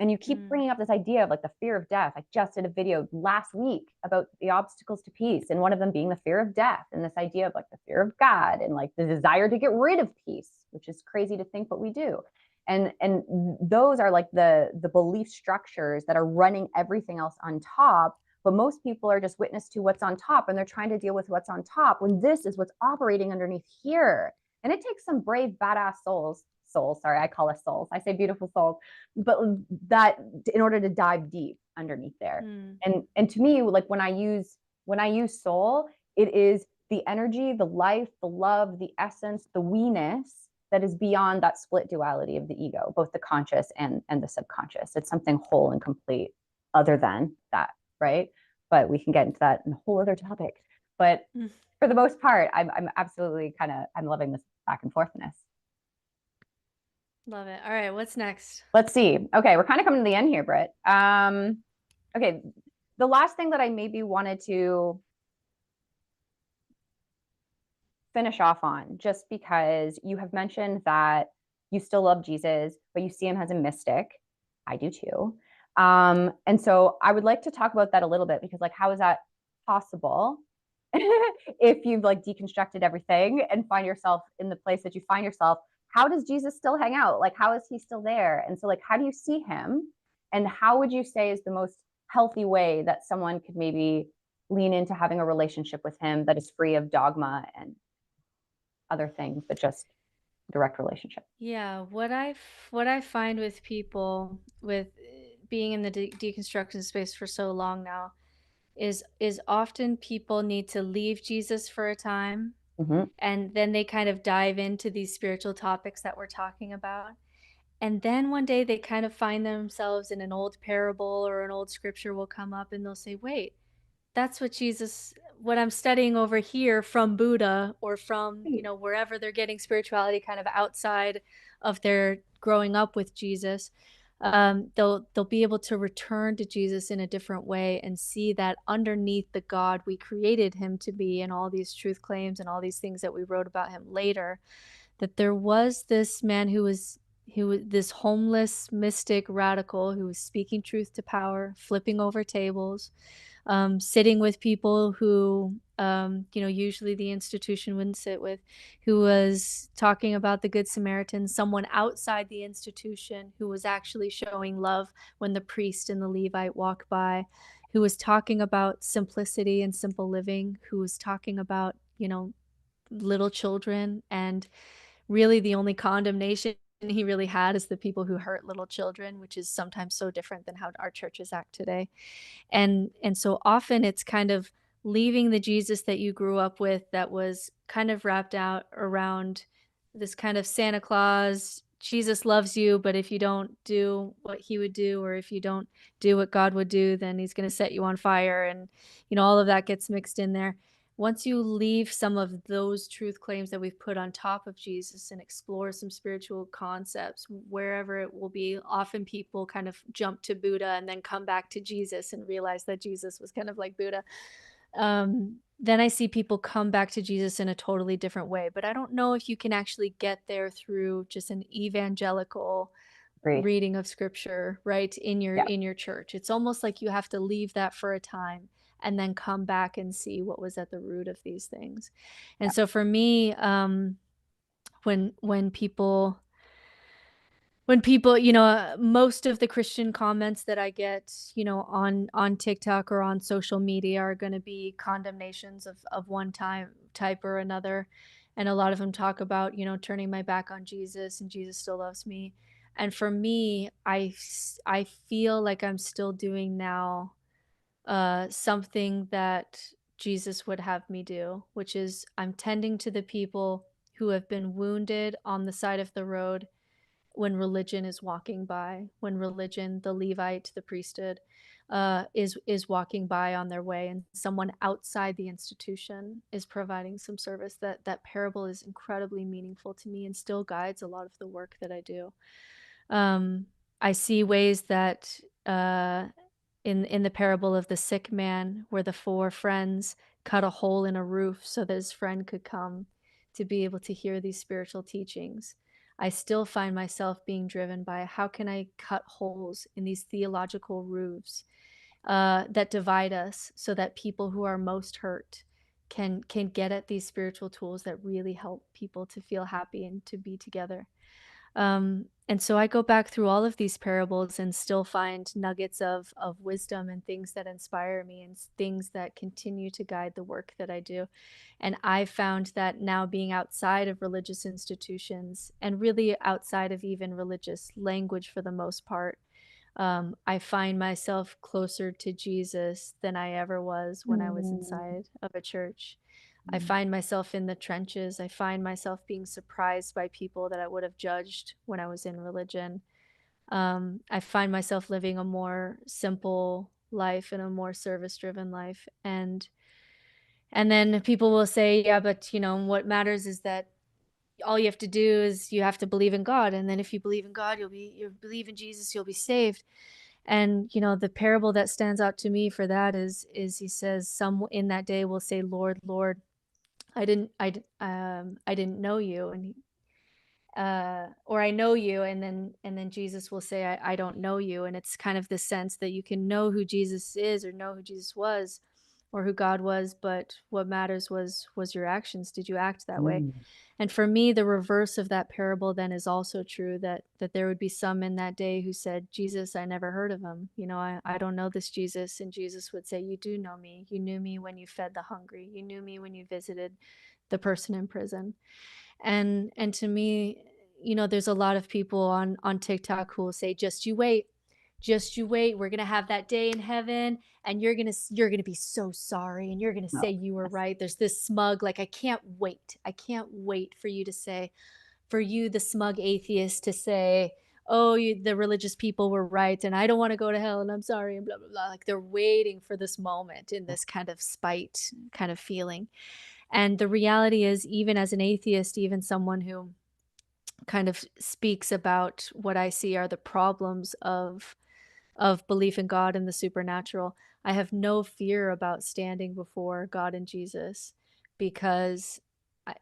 And you keep mm, bringing up this idea of like the fear of death. I just did a video last week about the obstacles to peace, and one of them being the fear of death, and this idea of like the fear of God and like the desire to get rid of peace, which is crazy to think, but we do. And those are like the belief structures that are running everything else on top. But most people are just witness to what's on top, and they're trying to deal with what's on top when this is what's operating underneath here. And it takes some brave, badass souls. Sorry, I call us souls. I say beautiful souls, but that in order to dive deep underneath there. mm, And to me, like when I use soul, it is the energy, the life, the love, the essence, the we-ness that is beyond that split duality of the ego, both the conscious and the subconscious. It's something whole and complete other than that, right? But we can get into that in a whole other topic. But for the most part, I'm absolutely I'm loving this back and forthness. Love it. All right, what's next? Let's see. Okay, we're kind of coming to the end here, Britt. Okay, the last thing that I maybe wanted to finish off on, just because you have mentioned that you still love Jesus, but you see him as a mystic. I do too. And so I would like to talk about that a little bit, because like, how is that possible if you've like deconstructed everything and find yourself in the place that you find yourself? How does Jesus still hang out? Like, how is he still there? And so like, how do you see him? And how would you say is the most healthy way that someone could maybe lean into having a relationship with him that is free of dogma and other things, but just direct relationship? Yeah, what I find with people, with being in the deconstruction space for so long now, is often people need to leave Jesus for a time, and then they kind of dive into these spiritual topics that we're talking about. And then one day they kind of find themselves in an old parable or an old scripture will come up, and they'll say, "Wait, that's what I'm studying over here from Buddha, or from, wherever they're getting spirituality kind of outside of their growing up with Jesus." They'll be able to return to Jesus in a different way and see that underneath the God we created him to be, and all these truth claims and all these things that we wrote about him later, that there was this man who was this homeless mystic radical who was speaking truth to power, flipping over tables, sitting with people who, usually the institution wouldn't sit with, who was talking about the Good Samaritan, someone outside the institution who was actually showing love when the priest and the Levite walked by, who was talking about simplicity and simple living, who was talking about, little children, and really the only condemnation he really had is the people who hurt little children, which is sometimes so different than how our churches act today. And so often it's kind of leaving the Jesus that you grew up with, that was kind of wrapped out around this kind of Santa Claus, Jesus loves you, but if you don't do what he would do, or if you don't do what God would do, then he's going to set you on fire. And, all of that gets mixed in there. Once you leave some of those truth claims that we've put on top of Jesus and explore some spiritual concepts, wherever it will be, often people kind of jump to Buddha and then come back to Jesus and realize that Jesus was kind of like Buddha. Then I see people come back to Jesus in a totally different way. But I don't know if you can actually get there through just an evangelical reading of scripture, right, in your church. It's almost like you have to leave that for a time and then come back and see what was at the root of these things. And so for me, when people, most of the Christian comments that I get, on TikTok or on social media are going to be condemnations of one type or another. And a lot of them talk about, turning my back on Jesus and Jesus still loves me. And for me, I feel like I'm still doing now something that Jesus would have me do, which is I'm tending to the people who have been wounded on the side of the road when religion is walking by, when religion, the Levite, the priesthood, is walking by on their way, and someone outside the institution is providing some service. That parable is incredibly meaningful to me and still guides a lot of the work that I do. I see ways that in the parable of the sick man, where the four friends cut a hole in a roof so that his friend could come to be able to hear these spiritual teachings. I still find myself being driven by, how can I cut holes in these theological roofs that divide us, so that people who are most hurt can get at these spiritual tools that really help people to feel happy and to be together. And so I go back through all of these parables and still find nuggets of wisdom and things that inspire me and things that continue to guide the work that I do. And I found that now, being outside of religious institutions and really outside of even religious language for the most part, I find myself closer to Jesus than I ever was when I was inside of a church. I find myself in the trenches. I find myself being surprised by people that I would have judged when I was in religion. I find myself living a more simple life and a more service-driven life. And then people will say, yeah, but what matters is that all you have to do is you have to believe in God. And then if you believe in God, you believe in Jesus, you'll be saved. And the parable that stands out to me for that is he says, some in that day will say, Lord, Lord, I didn't know you. Or I know you, and then Jesus will say, I don't know you. And it's kind of the sense that you can know who Jesus is or know who Jesus was or who God was, but what matters was your actions. Did you act that way? Mm. And for me, the reverse of that parable then is also true, that there would be some in that day who said, Jesus, I never heard of him. I don't know this Jesus. And Jesus would say, you do know me. You knew me when you fed the hungry. You knew me when you visited the person in prison. And to me, there's a lot of people on TikTok who will say, just you wait. Just you wait. We're gonna have that day in heaven, and you're gonna be so sorry, and you're gonna No. say you were right. There's this smug, like, I can't wait. I can't wait for you to say, for you, the smug atheist, to say, oh, the religious people were right, and I don't want to go to hell, and I'm sorry, and blah blah blah. Like, they're waiting for this moment in this kind of spite kind of feeling. And the reality is, even as an atheist, even someone who kind of speaks about what I see are the problems of belief in God and the supernatural, I have no fear about standing before God and Jesus because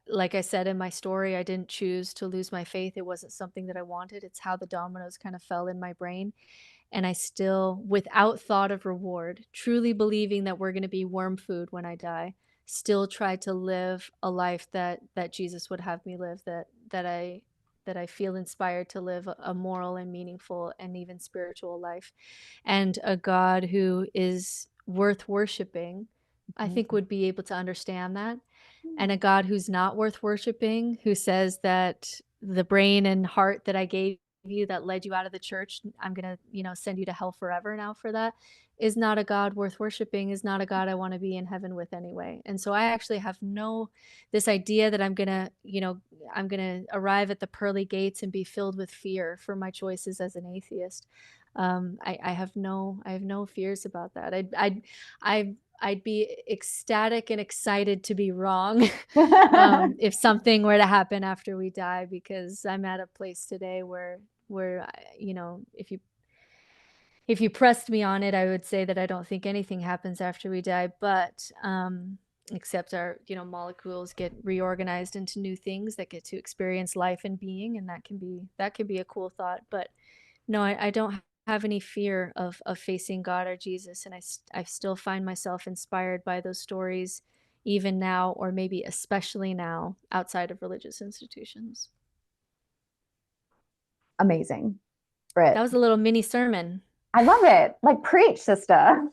like I said in my story, I didn't choose to lose my faith. It wasn't something that I wanted. It's how the dominoes kind of fell in my brain. And I still, without thought of reward, truly believing that we're going to be worm food when I die, still try to live a life that Jesus would have me live, that I feel inspired to live a moral and meaningful and even spiritual life. And a God who is worth worshiping, I think would be able to understand that. And a God who's not worth worshiping, who says that the brain and heart that I gave you that led you out of the church, I'm going to, send you to hell forever now for that, is not a God worth worshiping, is not a God I want to be in heaven with anyway. And so I actually have this idea that I'm going to arrive at the pearly gates and be filled with fear for my choices as an atheist. I have no fears about that. I'd be ecstatic and excited to be wrong if something were to happen after we die, because I'm at a place today where if you pressed me on it, I would say that I don't think anything happens after we die, but except our molecules get reorganized into new things that get to experience life and being, and that can be a cool thought. But no, I don't have any fear of facing God or Jesus, and I still find myself inspired by those stories, even now, or maybe especially now, outside of religious institutions. Amazing, Britt. That was a little mini sermon. I love it. Like, preach, sister.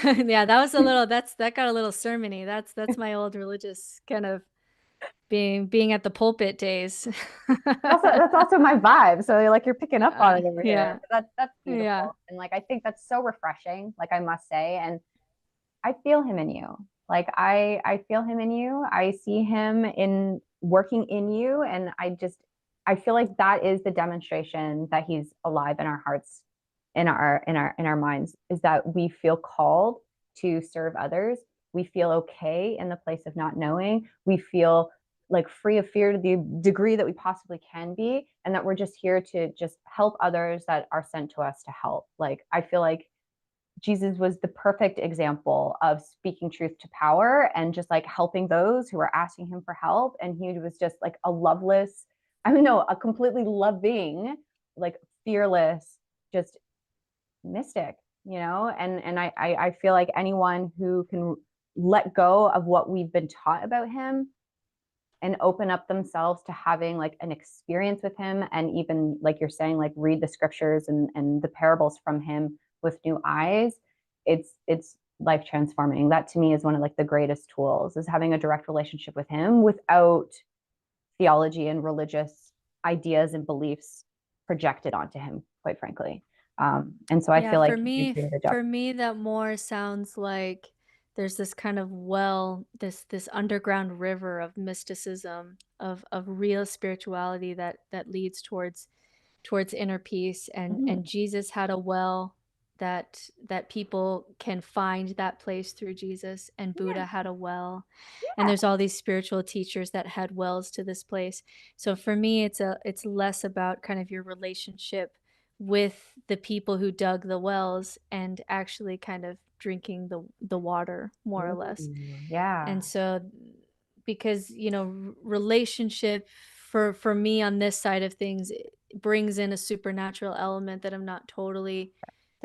Yeah, that got a little sermony. That's my old religious kind of being at the pulpit days. That's also my vibe. So like you're picking up on it over here. Yeah, That's yeah. beautiful. And like I think that's so refreshing, like I must say. And I feel him in you. Like I feel him in you. I see him in working in you. And I feel like that is the demonstration that he's alive in our hearts, in our minds, is that we feel called to serve others. We feel okay in the place of not knowing. We feel like free of fear to the degree that we possibly can be, and that we're just here to just help others that are sent to us to help. Like I feel like Jesus was the perfect example of speaking truth to power and just like helping those who were asking him for help. And he was just like a loveless, I don't know, a completely loving, like fearless, just mystic, and I feel like anyone who can let go of what we've been taught about him and open up themselves to having like an experience with him, and even like you're saying, like read the scriptures and the parables from him with new eyes, it's life transforming. That to me is one of like the greatest tools, is having a direct relationship with him without theology and religious ideas and beliefs projected onto him, quite frankly. And so I Yeah, feel like for you me do a good job. for me that more sounds like there's this kind of well, this underground river of mysticism, of real spirituality that leads towards inner peace, Mhm. and Jesus had a well that people can find that place through Jesus, and Yeah, Buddha had a well, and yeah. there's all these spiritual teachers that had wells to this place. So for me, it's less about kind of your relationship with the people who dug the wells and actually kind of drinking the water, more or less. Ooh, yeah. And so, because, relationship for me on this side of things, it brings in a supernatural element that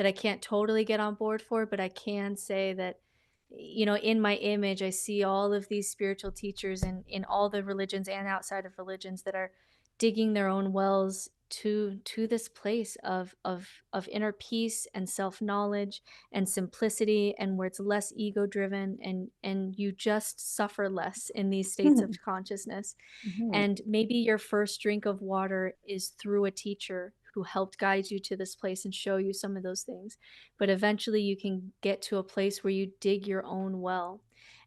I can't totally get on board for, but I can say that, in my image, I see all of these spiritual teachers in all the religions and outside of religions that are digging their own wells to this place of inner peace and self-knowledge and simplicity, and where it's less ego driven, and you just suffer less in these states of Mhm. consciousness. Mhm. And maybe your first drink of water is through a teacher who helped guide you to this place and show you some of those things. But eventually you can get to a place where you dig your own well.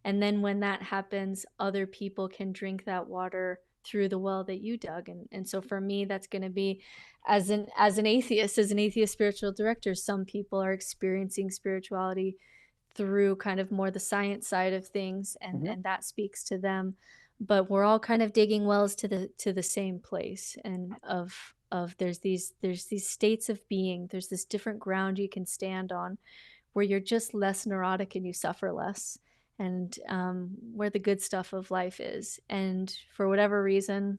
And then when that happens, other people can drink that water through the well that you dug. And so for me, that's going to be, as an atheist spiritual director, some people are experiencing spirituality through kind of more the science side of things, Mhm. and that speaks to them. But we're all kind of digging wells to the same place, and of there's these states of being, there's this different ground you can stand on, where you're just less neurotic and you suffer less, and where the good stuff of life is. And for whatever reason,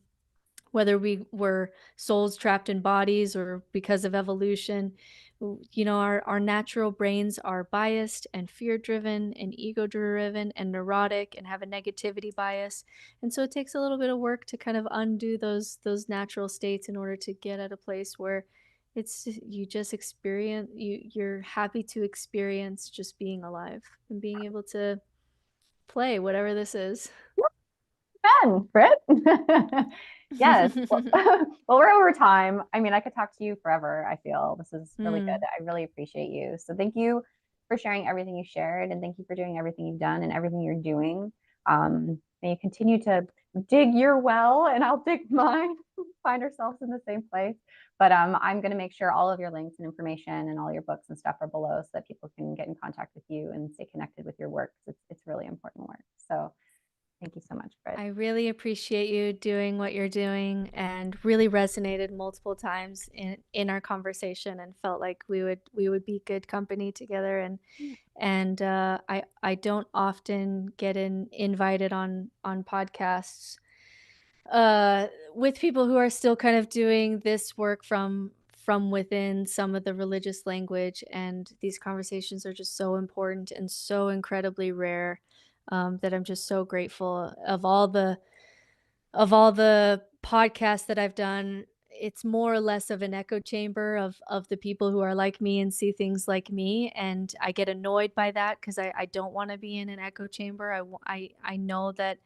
whether we were souls trapped in bodies or because of evolution, our natural brains are biased and fear driven and ego driven and neurotic and have a negativity bias. And so it takes a little bit of work to kind of undo those natural states in order to get at a place where it's you just experience you're happy to experience just being alive and being able to play whatever this is. Ben, Britt. Yes. Well, well, we're over time. I mean, I could talk to you forever. I feel this is really good. Mm. I really appreciate you. So thank you for sharing everything you shared, and thank you for doing everything you've done and everything you're doing. May you continue to dig your well, and I'll dig mine. Find ourselves in the same place. But I'm going to make sure all of your links and information and all your books and stuff are below so that people can get in contact with you and stay connected with your work. It's really important work. So thank you so much, Britt. I really appreciate you doing what you're doing, and really resonated multiple times in our conversation, and felt like we would be good company together. And I don't often get invited on podcasts uh with people who are still kind of doing this work from within some of the religious language, and these conversations are just so important and so incredibly rare, that I'm just so grateful. Of all the podcasts that I've done, it's more or less of an echo chamber of the people who are like me and see things like me, and I get annoyed by that because I don't want to be in an echo chamber. I know that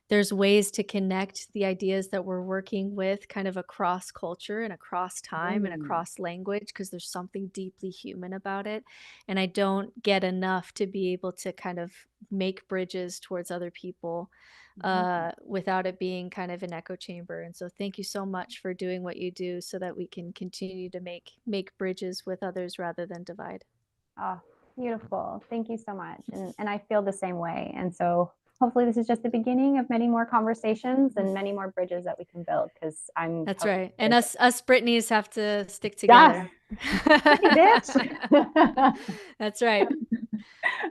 there's ways to connect the ideas that we're working with kind of across culture and across time and Mm. across language, because there's something deeply human about it. And I don't get enough to be able to kind of make bridges towards other people Mhm. without it being kind of an echo chamber. And so thank you so much for doing what you do so that we can continue to make bridges with others rather than divide. Oh, beautiful. Thank you so much. And I feel the same way. And so hopefully this is just the beginning of many more conversations and many more bridges that we can build because I'm That's totally right. And here for us Britneys have to stick yes. together. Pretty bitch. That's right. All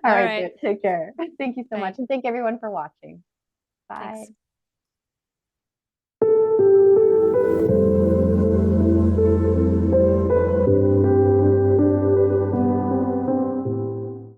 All right, right. dude. Take care. Thank you so much. Bye. And thank everyone for watching. Thanks. Bye.